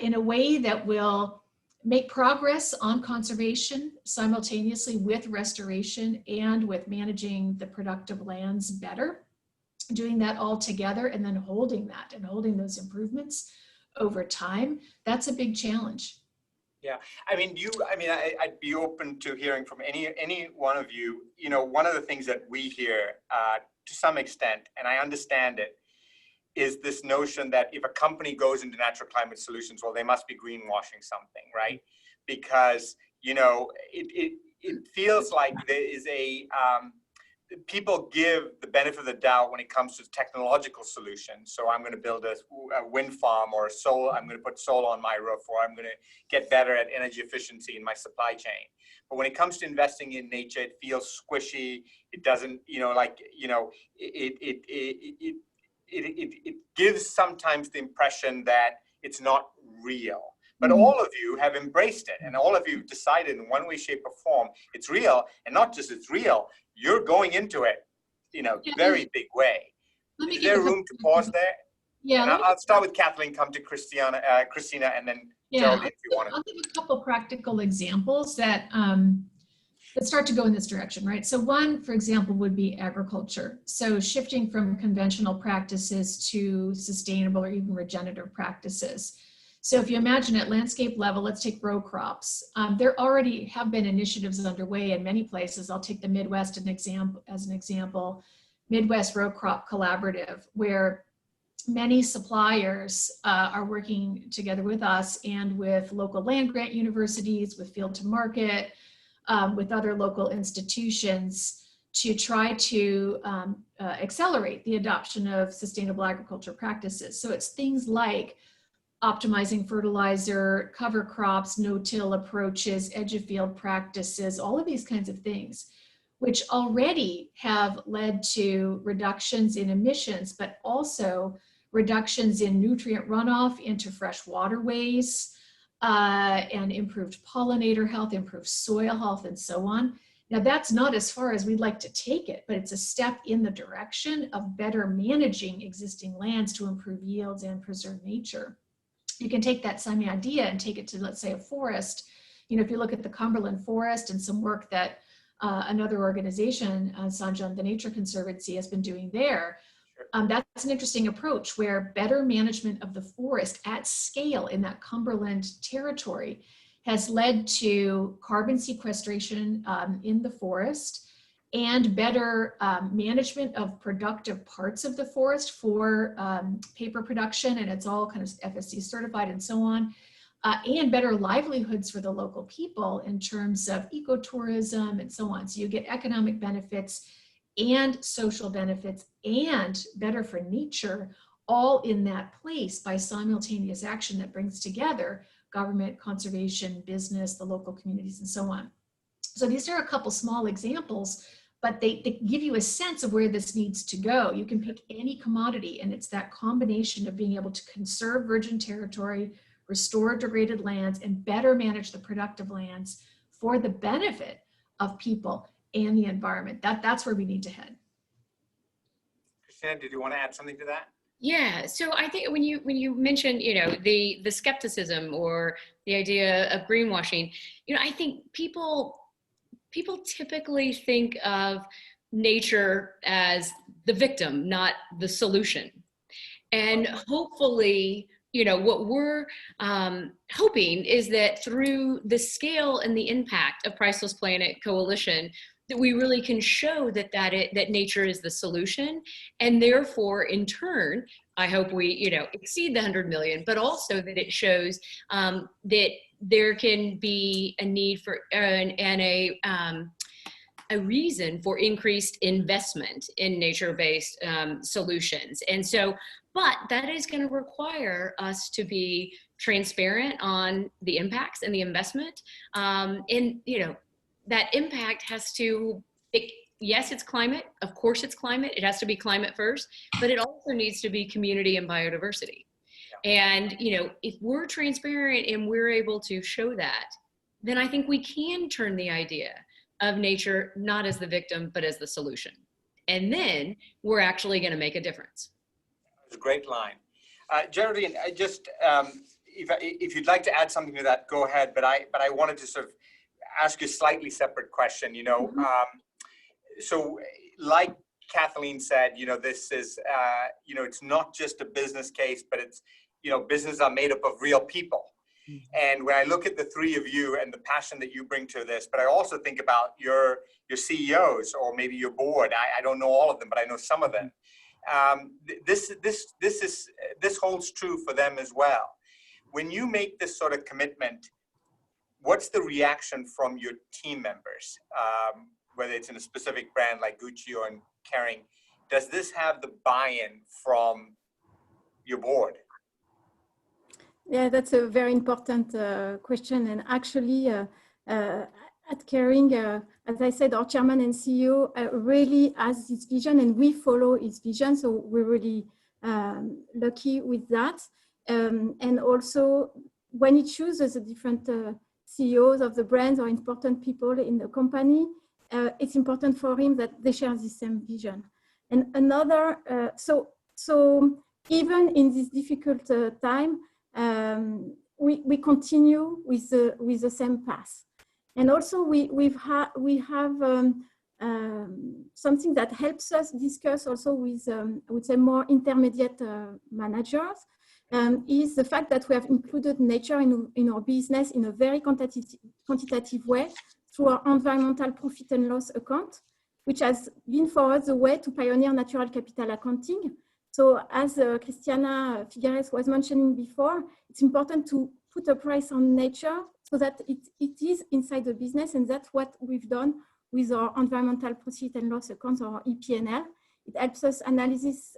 in a way that will make progress on conservation simultaneously with restoration and with managing the productive lands better, doing that all together and then holding that and holding those improvements over time, that's a big challenge.
Yeah, I'd be open to hearing from any one of you. One of the things that we hear to some extent, and I understand it, is this notion that if a company goes into natural climate solutions, well, they must be greenwashing something, right? Because, it feels like there is people give the benefit of the doubt when it comes to technological solutions. So I'm going to build a wind farm or I'm going to put solar on my roof, or I'm going to get better at energy efficiency in my supply chain. But when it comes to investing in nature, it feels squishy. It doesn't, it gives sometimes the impression that it's not real. But all of you have embraced it, and all of you have decided in one way, shape, or form it's real, and not just it's real. You're going into it, very big way. Is there room to pause there?
Yeah.
And I'll start with Kathleen, come to Christina, and then Geraldine, if you want to.
I'll give a couple practical examples that start to go in this direction, right? So one, for example, would be agriculture. So shifting from conventional practices to sustainable or even regenerative practices. So if you imagine at landscape level, let's take row crops. There already have been initiatives underway in many places. I'll take the Midwest as an example, Midwest Row Crop Collaborative, where many suppliers are working together with us and with local land grant universities, with field to market, with other local institutions to try to accelerate the adoption of sustainable agriculture practices. So it's things like optimizing fertilizer, cover crops, no-till approaches, edge of field practices, all of these kinds of things, which already have led to reductions in emissions, but also reductions in nutrient runoff into fresh waterways, and improved pollinator health, improved soil health, and so on. Now, that's not as far as we'd like to take it, but it's a step in the direction of better managing existing lands to improve yields and preserve nature. You can take that same idea and take it to, let's say, a forest. If you look at the Cumberland Forest and some work that another organization, Sanjayan, the Nature Conservancy, has been doing there, that's an interesting approach where better management of the forest at scale in that Cumberland territory has led to carbon sequestration in the forest and better management of productive parts of the forest for paper production, and it's all kind of FSC certified and so on, and better livelihoods for the local people in terms of ecotourism and so on. So you get economic benefits and social benefits and better for nature, all in that place by simultaneous action that brings together government, conservation, business, the local communities, and so on. So these are a couple small examples, but they give you a sense of where this needs to go. You can pick any commodity, and it's that combination of being able to conserve virgin territory, restore degraded lands, and better manage the productive lands for the benefit of people and the environment. That's where we need to head.
Christina, did you want to add something to that?
Yeah, so I think when you mentioned, the skepticism or the idea of greenwashing, I think people typically think of nature as the victim, not the solution. And hopefully, what we're hoping is that through the scale and the impact of Priceless Planet Coalition, that we really can show that nature is the solution, and therefore, in turn, I hope we exceed the 100 million, but also that it shows that there can be a need for a reason for increased investment in nature-based solutions. And so, but that is going to require us to be transparent on the impacts and the investment. That impact has to, yes, it's climate. Of course it's climate. It has to be climate first, but it also needs to be community and biodiversity. And, if we're transparent and we're able to show that, then I think we can turn the idea of nature not as the victim, but as the solution. And then we're actually going to make a difference.
It's a great line. Geraldine, I just, if you'd like to add something to that, go ahead. But I wanted to sort of ask you a slightly separate question. So like Kathleen said, this is, it's not just a business case, but it's, businesses are made up of real people. And when I look at the three of you and the passion that you bring to this, but I also think about your CEOs or maybe your board. I don't know all of them, but I know some of them. This holds true for them as well. When you make this sort of commitment, what's the reaction from your team members? Whether it's in a specific brand like Gucci or in Kering, does this have the buy-in from your board?
Yeah, that's a very important question. And actually, at Kering, as I said, our chairman and CEO really has this vision, and we follow his vision. So we're really lucky with that. And also, when he chooses the different CEOs of the brands or important people in the company, it's important for him that they share the same vision. And another, so even in this difficult time, we continue with the same path. And also we have something that helps us discuss also with, I would say, more intermediate managers, is the fact that we have included nature in our business in a very quantitative way through our environmental profit and loss account, which has been for us a way to pioneer natural capital accounting. So as Christiana Figueres was mentioning before, it's important to put a price on nature so that it is inside the business, and that's what we've done with our environmental profit and loss accounts, or EPNL. It helps us analyze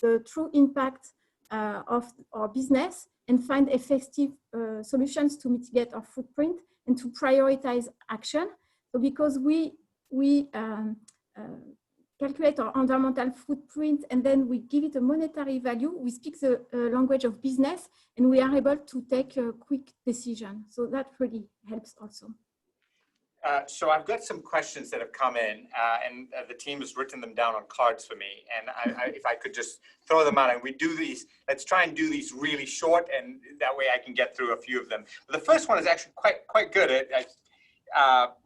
the true impact of our business and find effective solutions to mitigate our footprint and to prioritize action. So because we calculate our environmental footprint and then we give it a monetary value, we speak the language of business, and we are able to take a quick decision. So that really helps also.
So I've got some questions that have come in, and the team has written them down on cards for me. And if I could just throw them out, and we do these, let's try and do these really short, and that way I can get through a few of them. But the first one is actually quite good.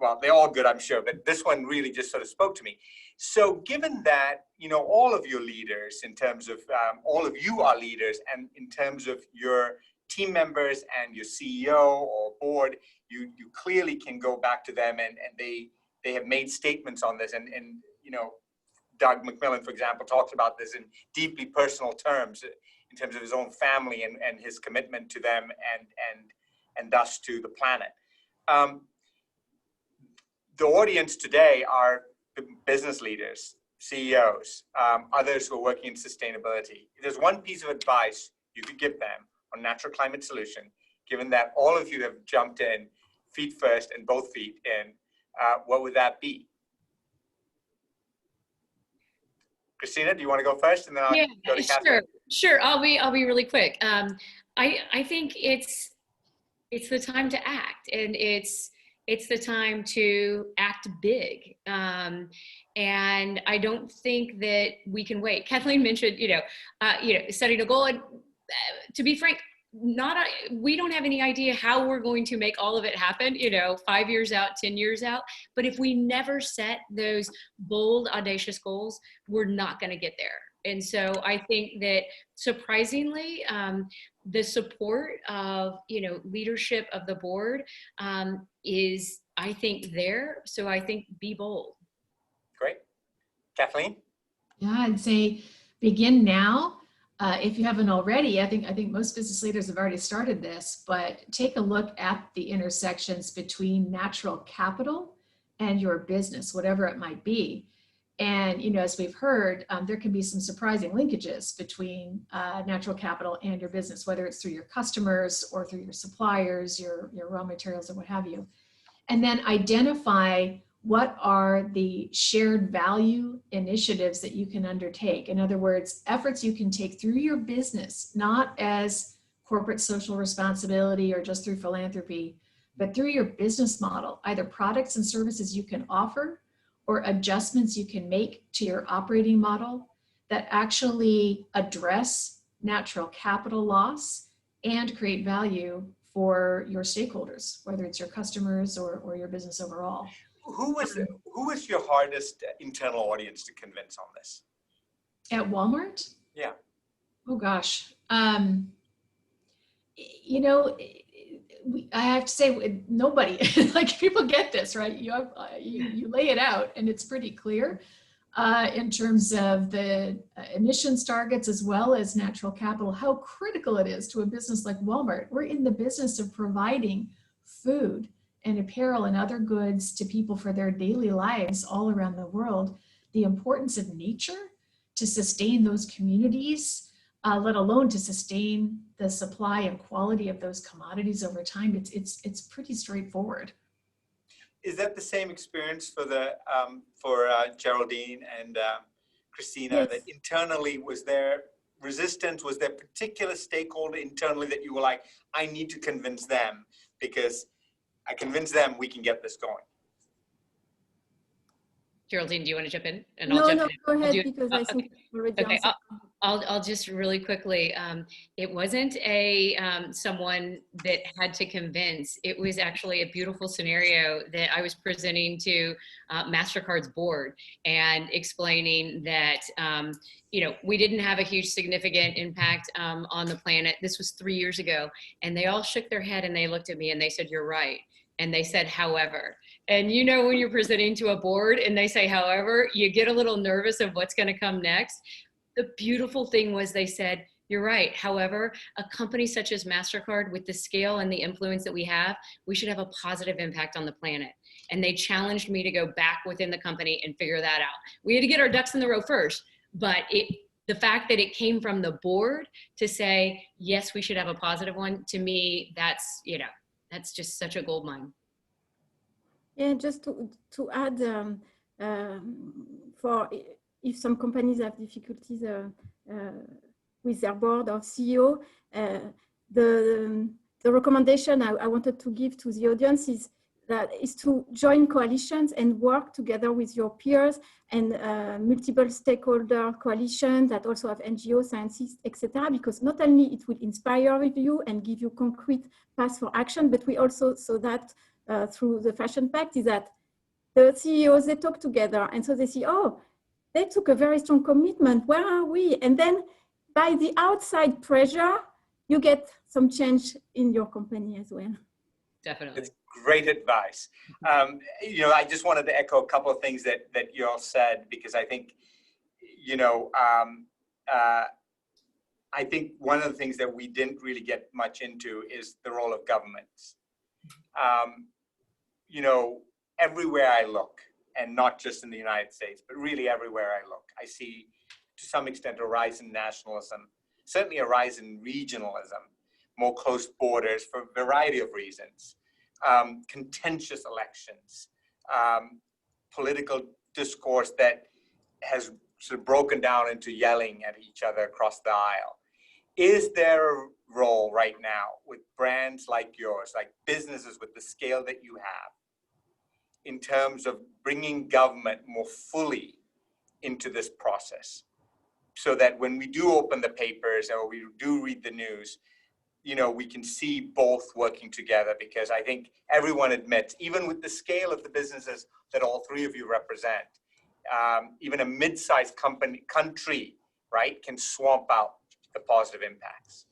Well, they're all good, I'm sure, but this one really just sort of spoke to me. So given that, all of your leaders, in terms of, all of you are leaders, and in terms of your team members and your CEO or board, you clearly can go back to them, and they have made statements on this. And Doug McMillan, for example, talks about this in deeply personal terms, in terms of his own family and his commitment to them and thus to the planet. The audience today are business leaders, CEOs, others who are working in sustainability, if there's one piece of advice you could give them on natural climate solution, given that all of you have jumped in feet first and both feet in, what would that be? Kristina, do you want to go first, and then I'll go to Kathleen?
Sure. I'll be really quick. I think it's the time to act, and it's the time to act big. And I don't think that we can wait. Kathleen mentioned, setting a goal, and to be frank, we don't have any idea how we're going to make all of it happen, 5 years out, 10 years out. But if we never set those bold, audacious goals, we're not going to get there. And so I think that surprisingly, the support of, leadership of the board is, I think, there. So I think be bold.
Great. Kathleen?
Yeah, I'd say begin now. If you haven't already, I think most business leaders have already started this, but take a look at the intersections between natural capital and your business, whatever it might be. And, as we've heard, there can be some surprising linkages between natural capital and your business, whether it's through your customers or through your suppliers, your raw materials, or what have you. And then identify what are the shared value initiatives that you can undertake. In other words, efforts you can take through your business, not as corporate social responsibility or just through philanthropy, but through your business model, either products and services you can offer or adjustments you can make to your operating model that actually address natural capital loss and create value for your stakeholders, whether it's your customers or your business overall.
Who was your hardest internal audience to convince on this?
At Walmart?
Yeah.
Oh gosh. I have to say, nobody. Like, people get this, right? You lay it out, and it's pretty clear in terms of the emissions targets as well as natural capital, how critical it is to a business like Walmart. We're in the business of providing food and apparel and other goods to people for their daily lives all around the world. The importance of nature to sustain those communities, let alone to sustain the supply and quality of those commodities over time. It's pretty straightforward.
Is that the same experience for Geraldine and Kristina?
Yes.
That internally, was there resistance? Was there particular stakeholder internally that you were like, I need to convince them, because I convince them we can get this going?
Geraldine, do you want to jump in? And
No,
I'll jump in.
go ahead, because I think you already
Okay,
answered.
I'll just really quickly, it wasn't someone that had to convince. It was actually a beautiful scenario that I was presenting to MasterCard's board and explaining that, we didn't have a huge significant impact on the planet. This was 3 years ago, and they all shook their head and they looked at me and they said, "You're right." And they said, "However." And when you're presenting to a board and they say, "However," you get a little nervous of what's going to come next. The beautiful thing was they said, "You're right. However, a company such as MasterCard, with the scale and the influence that we have, we should have a positive impact on the planet." And they challenged me to go back within the company and figure that out. We had to get our ducks in the row first, but the fact that it came from the board to say, yes, we should have a positive one, to me, that's just such a gold mine.
Yeah, just to add, for if some companies have difficulties with their board or CEO, the recommendation I wanted to give to the audience is to join coalitions and work together with your peers and multiple stakeholder coalitions that also have NGOs, scientists, etc. Because not only it will inspire you and give you concrete paths for action, but we also saw that through the Fashion Pact, is that the CEOs, they talk together, and so they see, oh, they took a very strong commitment, where are we? And then by the outside pressure, you get some change in your company as well.
Definitely.
It's great advice. I just wanted to echo a couple of things that you all said, because I think, I think one of the things that we didn't really get much into is the role of governments. Everywhere I look, and not just in the United States, but really everywhere I look. I see, to some extent, a rise in nationalism, certainly a rise in regionalism, more close borders for a variety of reasons, contentious elections, political discourse that has sort of broken down into yelling at each other across the aisle. Is there a role right now with brands like yours, like businesses with the scale that you have, in terms of bringing government more fully into this process, so that when we do open the papers or we do read the news, you know, we can see both working together? Because I think everyone admits, even with the scale of the businesses that all three of you represent, even a mid-sized country, right, can swamp out the positive impacts.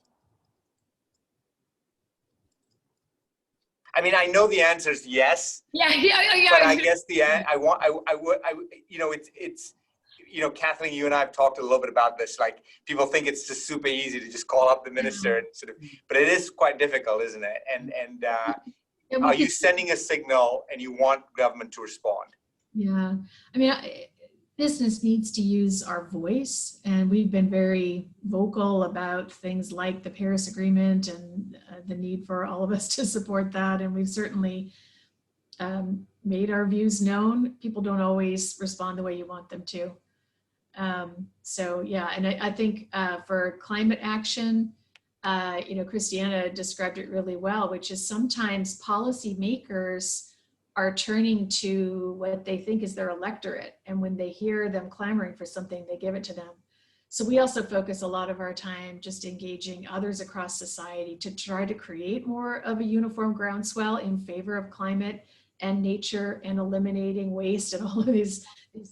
I mean, I know the answer is yes.
Yeah.
But I guess you know, it's, you know, Kathleen, you and I have talked a little bit about this. Like, people think it's just super easy to just call up the minister and sort of, but it is quite difficult, isn't it? And are you sending a signal and you want government to respond?
Yeah, I mean, business needs to use our voice, and we've been very vocal about things like the Paris Agreement and the need for all of us to support that. And we've certainly made our views known. People don't always respond the way you want them to. So yeah, and I think for climate action, you know, Christiana described it really well, which is sometimes policymakers are turning to what they think is their electorate. And when they hear them clamoring for something, they give it to them. So we also focus a lot of our time just engaging others across society to try to create more of a uniform groundswell in favor of climate and nature and eliminating waste and all of these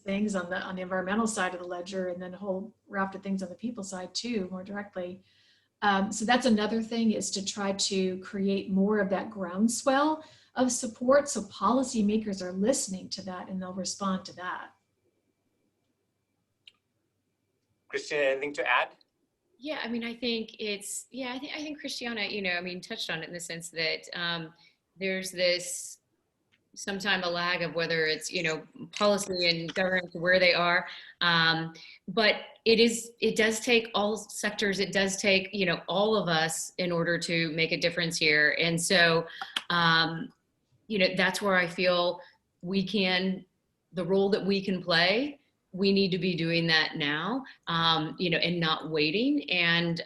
things on the environmental side of the ledger, and then a whole raft of things on the people side too, more directly. So that's another thing, is to try to create more of that groundswell of support, so policymakers are listening to that and they'll respond to that.
Christina, anything to add?
Yeah, I mean, I think it's, I think Christiana, you know, I mean, touched on it in the sense that there's this sometime a lag of whether it's, you know, policy and government, where they are. But it does take all sectors. It does take, you know, all of us in order to make a difference here. And so, you know, that's where I feel the role that we can play, we need to be doing that now, you know, and not waiting. And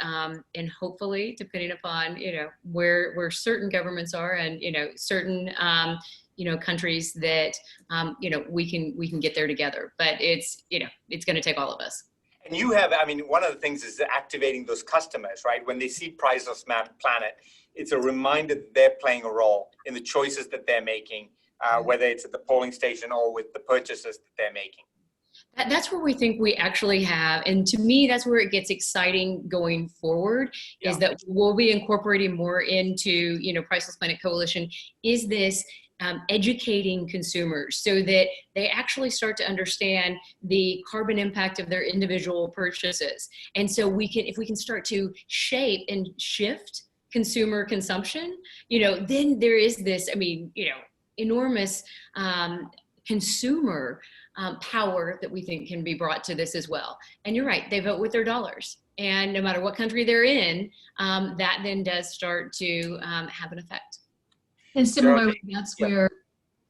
hopefully, depending upon, you know, where certain governments are and, you know, certain, you know, countries that, you know, we can get there together. But it's, you know, it's going to take all of us.
And you have, I mean, one of the things is activating those customers, right? When they see Priceless Planet, it's a reminder that they're playing a role in the choices that they're making, whether it's at the polling station or with the purchases that they're making.
That's where we think we actually have, and to me, that's where it gets exciting going forward, is that we'll be incorporating more into, you know, Priceless Planet Coalition, is this educating consumers so that they actually start to understand the carbon impact of their individual purchases. And so if we can start to shape and shift consumer consumption, you know, then there is this, I mean, you know, enormous consumer power that we think can be brought to this as well. And you're right, they vote with their dollars. And no matter what country they're in, that then does start to have an effect.
And similarly, that's where,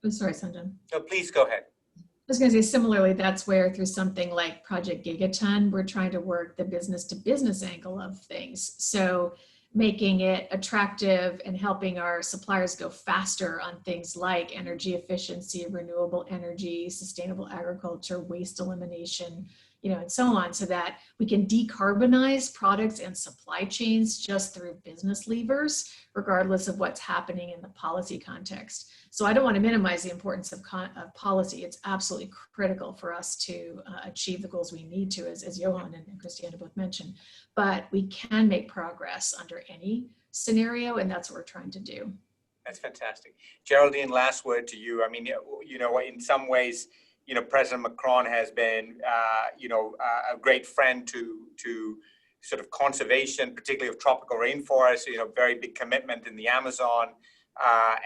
oh, sorry, Sanjayan.
No, please go ahead.
I was going to say, similarly, that's where through something like Project Gigaton, we're trying to work the business to business angle of things. So making it attractive and helping our suppliers go faster on things like energy efficiency, renewable energy, sustainable agriculture, waste elimination, you know, and so on, so that we can decarbonize products and supply chains just through business levers, regardless of what's happening in the policy context. So I don't want to minimize the importance of policy. It's absolutely critical for us to achieve the goals we need to, as Johan and Christiana both mentioned. But we can make progress under any scenario, and that's what we're trying to do.
That's fantastic. Geraldine, last word to you. I mean, you know, in some ways, you know, President Macron has been, you know, a great friend to sort of conservation, particularly of tropical rainforests, you know, very big commitment in the Amazon,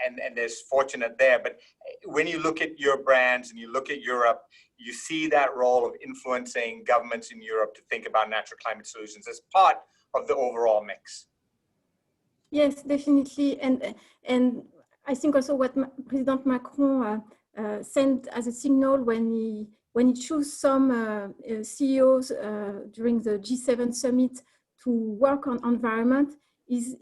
and there's fortunate there. But when you look at your brands and you look at Europe, you see that role of influencing governments in Europe to think about natural climate solutions as part of the overall mix.
Yes, definitely. And I think also what President Macron sent as a signal when he chose some CEOs during the G7 summit to work on environment is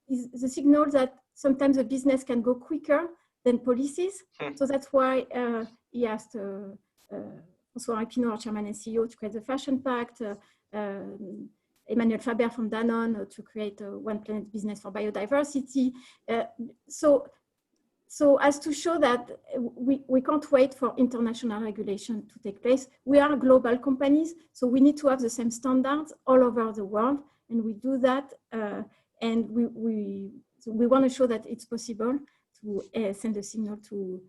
the signal that sometimes a business can go quicker than policies. So that's why he asked François Rapinoe, our chairman and CEO, to create the Fashion Pact, Emmanuel Faber from Danone to create a One Planet business for biodiversity. So as to show that we can't wait for international regulation to take place. We are global companies, so we need to have the same standards all over the world, and we do that. And we want to show that it's possible to send a signal to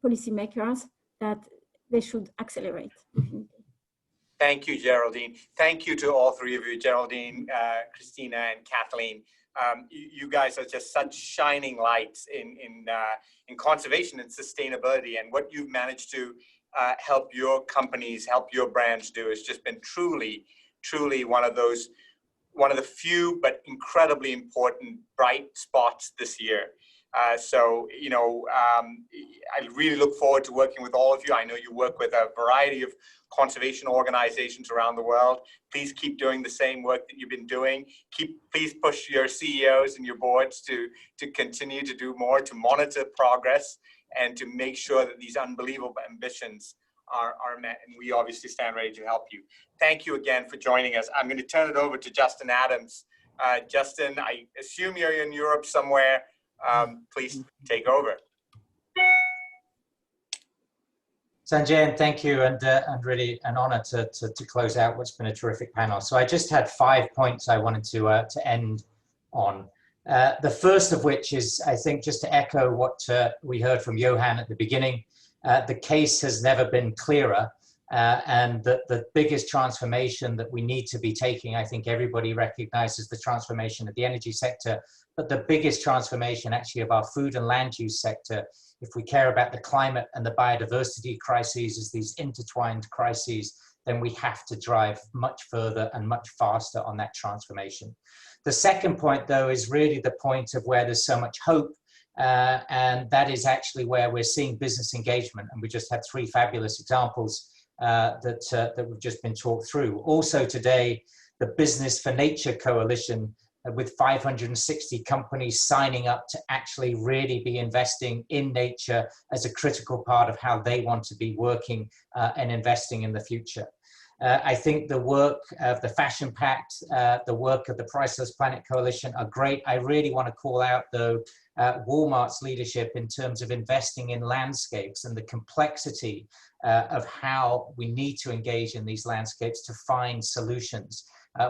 policymakers that they should accelerate.
Thank you, Geraldine. Thank you to all three of you, Geraldine, Christina, and Kathleen. You guys are just such shining lights in conservation and sustainability, and what you've managed to help your companies, help your brands do has just been truly one of the few but incredibly important bright spots this year. So, you know, I really look forward to working with all of you. I know you work with a variety of conservation organizations around the world. Please keep doing the same work that you've been doing. Please push your CEOs and your boards to continue to do more, to monitor progress, and to make sure that these unbelievable ambitions are met. And we obviously stand ready to help you. Thank you again for joining us. I'm going to turn it over to Justin Adams. Justin, I assume you're in Europe somewhere. Please take over.
Sanjayan, thank you, and really an honor to close out what's been a terrific panel. So I just had 5 points I wanted to end on. The first of which is, I think, just to echo what we heard from Johan at the beginning. The case has never been clearer, and the biggest transformation that we need to be taking, I think everybody recognizes the transformation of the energy sector, but the biggest transformation actually of our food and land use sector, if we care about the climate and the biodiversity crises as these intertwined crises, then we have to drive much further and much faster on that transformation. The second point, though, is really the point of where there's so much hope, and that is actually where we're seeing business engagement. And we just had 3 fabulous examples that we've just been talked through. Also today, the Business for Nature Coalition, with 560 companies signing up to actually really be investing in nature as a critical part of how they want to be working and investing in the future. I think the work of the Fashion Pact, the work of the Priceless Planet Coalition are great. I really want to call out, though, Walmart's leadership in terms of investing in landscapes and the complexity of how we need to engage in these landscapes to find solutions.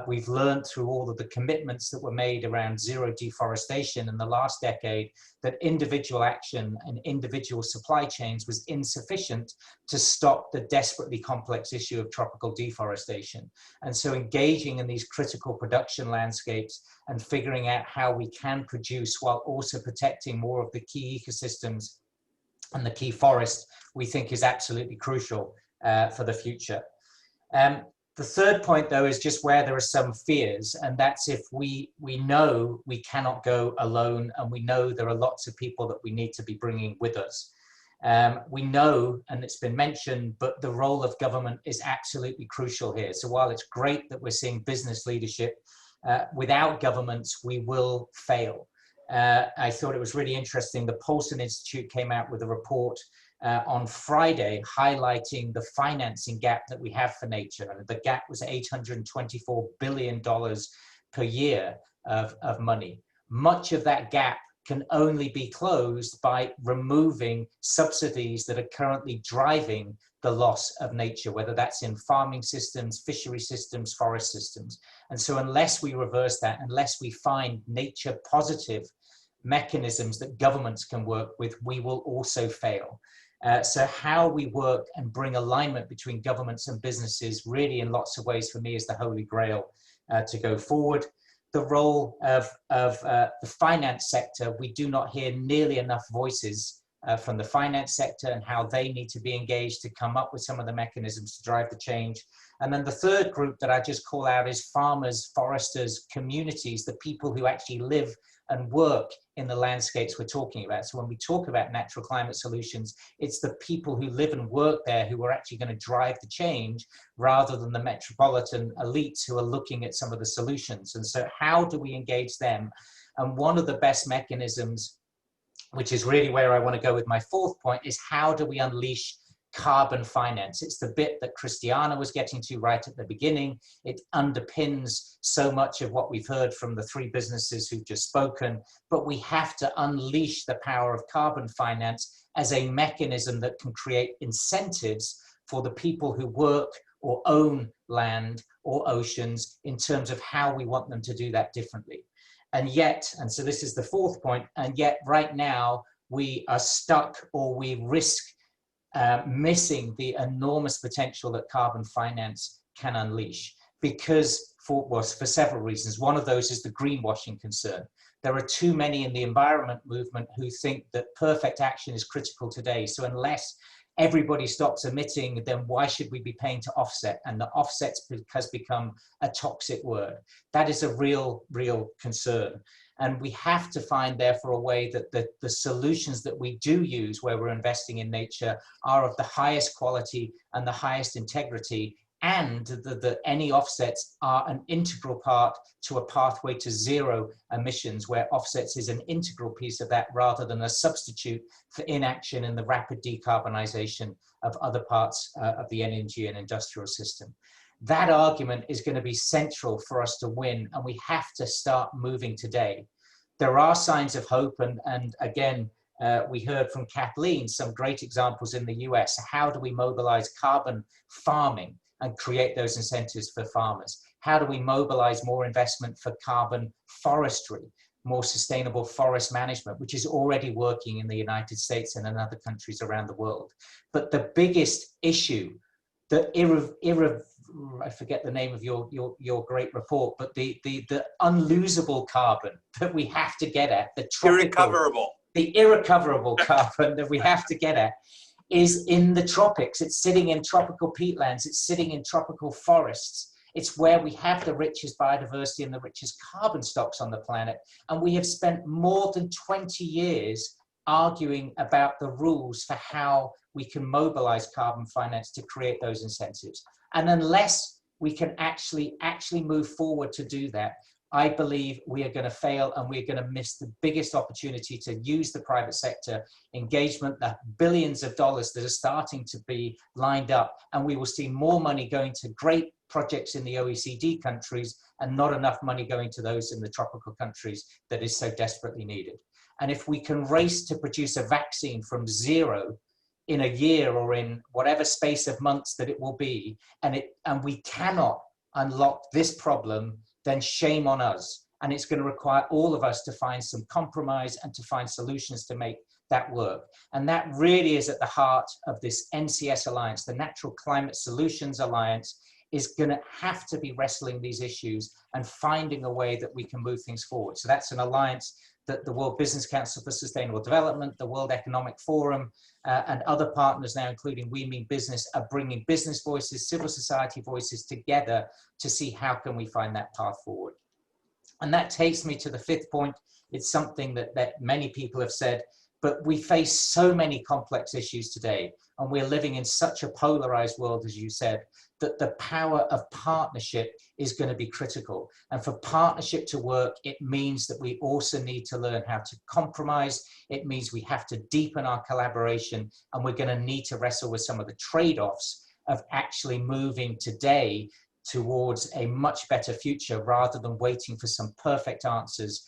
We've learned through all of the commitments that were made around zero deforestation in the last decade that individual action and individual supply chains was insufficient to stop the desperately complex issue of tropical deforestation. And so engaging in these critical production landscapes and figuring out how we can produce while also protecting more of the key ecosystems and the key forests, we think is absolutely crucial for the future. The third point, though, is just where there are some fears, and that's if we know we cannot go alone, and we know there are lots of people that we need to be bringing with us. We know, and it's been mentioned, but the role of government is absolutely crucial here. So while it's great that we're seeing business leadership, without governments, we will fail. I thought it was really interesting. The Paulson Institute came out with a report on Friday highlighting the financing gap that we have for nature. And the gap was $824 billion per year of money. Much of that gap can only be closed by removing subsidies that are currently driving the loss of nature, whether that's in farming systems, fishery systems, forest systems. And so unless we reverse that, unless we find nature positive mechanisms that governments can work with, we will also fail. So how we work and bring alignment between governments and businesses really in lots of ways for me is the holy grail to go forward. The role of the finance sector, we do not hear nearly enough voices from the finance sector and how they need to be engaged to come up with some of the mechanisms to drive the change. And then the third group that I just call out is farmers, foresters, communities, the people who actually live and work in the landscapes we're talking about. So when we talk about natural climate solutions, it's the people who live and work there who are actually going to drive the change rather than the metropolitan elites who are looking at some of the solutions. And so how do we engage them? And one of the best mechanisms, which is really where I want to go with my fourth point, is how do we unleash carbon finance? It's the bit that Christiana was getting to right at the beginning. It underpins so much of what we've heard from the three businesses who've just spoken, but we have to unleash the power of carbon finance as a mechanism that can create incentives for the people who work or own land or oceans in terms of how we want them to do that differently. And yet, and so this is the fourth point, and yet right now we are stuck or we risk missing the enormous potential that carbon finance can unleash because for several reasons. One of those is the greenwashing concern. There are too many in the environment movement who think that perfect action is critical today. So unless everybody stops emitting, then why should we be paying to offset? And the offsets has become a toxic word. That is a real concern. And we have to find, therefore, a way that the solutions that we do use where we're investing in nature are of the highest quality and the highest integrity, and that any offsets are an integral part to a pathway to zero emissions, where offsets is an integral piece of that rather than a substitute for inaction in the rapid decarbonization of other parts of the energy and industrial system. That argument is going to be central for us to win, and we have to start moving today. There are signs of hope, and again, we heard from Kathleen some great examples in the US. How do we mobilize carbon farming and create those incentives for farmers? How do we mobilize more investment for carbon forestry, more sustainable forest management, which is already working in the United States and in other countries around the world? But the biggest issue, I forget the name of your great report, but the unlosable carbon that we have to get at, the irrecoverable carbon that we have to get at, is in the tropics. It's sitting in tropical peatlands. It's sitting in tropical forests. It's where we have the richest biodiversity and the richest carbon stocks on the planet. And we have spent more than 20 years arguing about the rules for how we can mobilize carbon finance to create those incentives. And unless we can actually move forward to do that, I believe we are going to fail, and we're going to miss the biggest opportunity to use the private sector engagement, the billions of dollars that are starting to be lined up, and we will see more money going to great projects in the OECD countries and not enough money going to those in the tropical countries that is so desperately needed. And if we can race to produce a vaccine from zero in a year or in whatever space of months that it will be, and we cannot unlock this problem, then shame on us. And it's going to require all of us to find some compromise and to find solutions to make that work. And that really is at the heart of this NCS Alliance. The Natural Climate Solutions Alliance is going to have to be wrestling these issues and finding a way that we can move things forward. So that's an alliance that the World Business Council for Sustainable Development, the World Economic Forum, and other partners now, including We Mean Business, are bringing business voices, civil society voices together to see how can we find that path forward. And that takes me to the fifth point. It's something that many people have said, but we face so many complex issues today, and we're living in such a polarized world, as you said, that the power of partnership is going to be critical. And for partnership to work, it means that we also need to learn how to compromise. It means we have to deepen our collaboration, and we're going to need to wrestle with some of the trade-offs of actually moving today towards a much better future rather than waiting for some perfect answers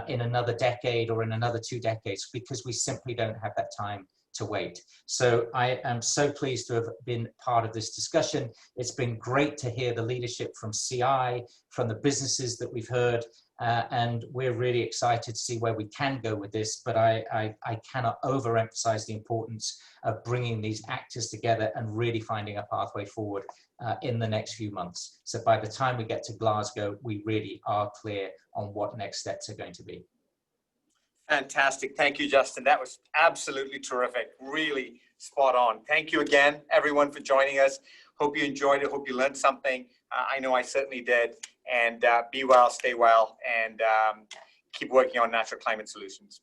in another decade or in another 2 decades, because we simply don't have that time to wait. So I am so pleased to have been part of this discussion. It's been great to hear the leadership from CI, from the businesses that we've heard, and we're really excited to see where we can go with this, but I cannot overemphasize the importance of bringing these actors together and really finding a pathway forward in the next few months. So by the time we get to Glasgow, we really are clear on what next steps are going to be.
Fantastic. Thank you, Justin. That was absolutely terrific. Really spot on. Thank you again, everyone, for joining us. Hope you enjoyed it. Hope you learned something. I know I certainly did. And be well, stay well, and keep working on natural climate solutions.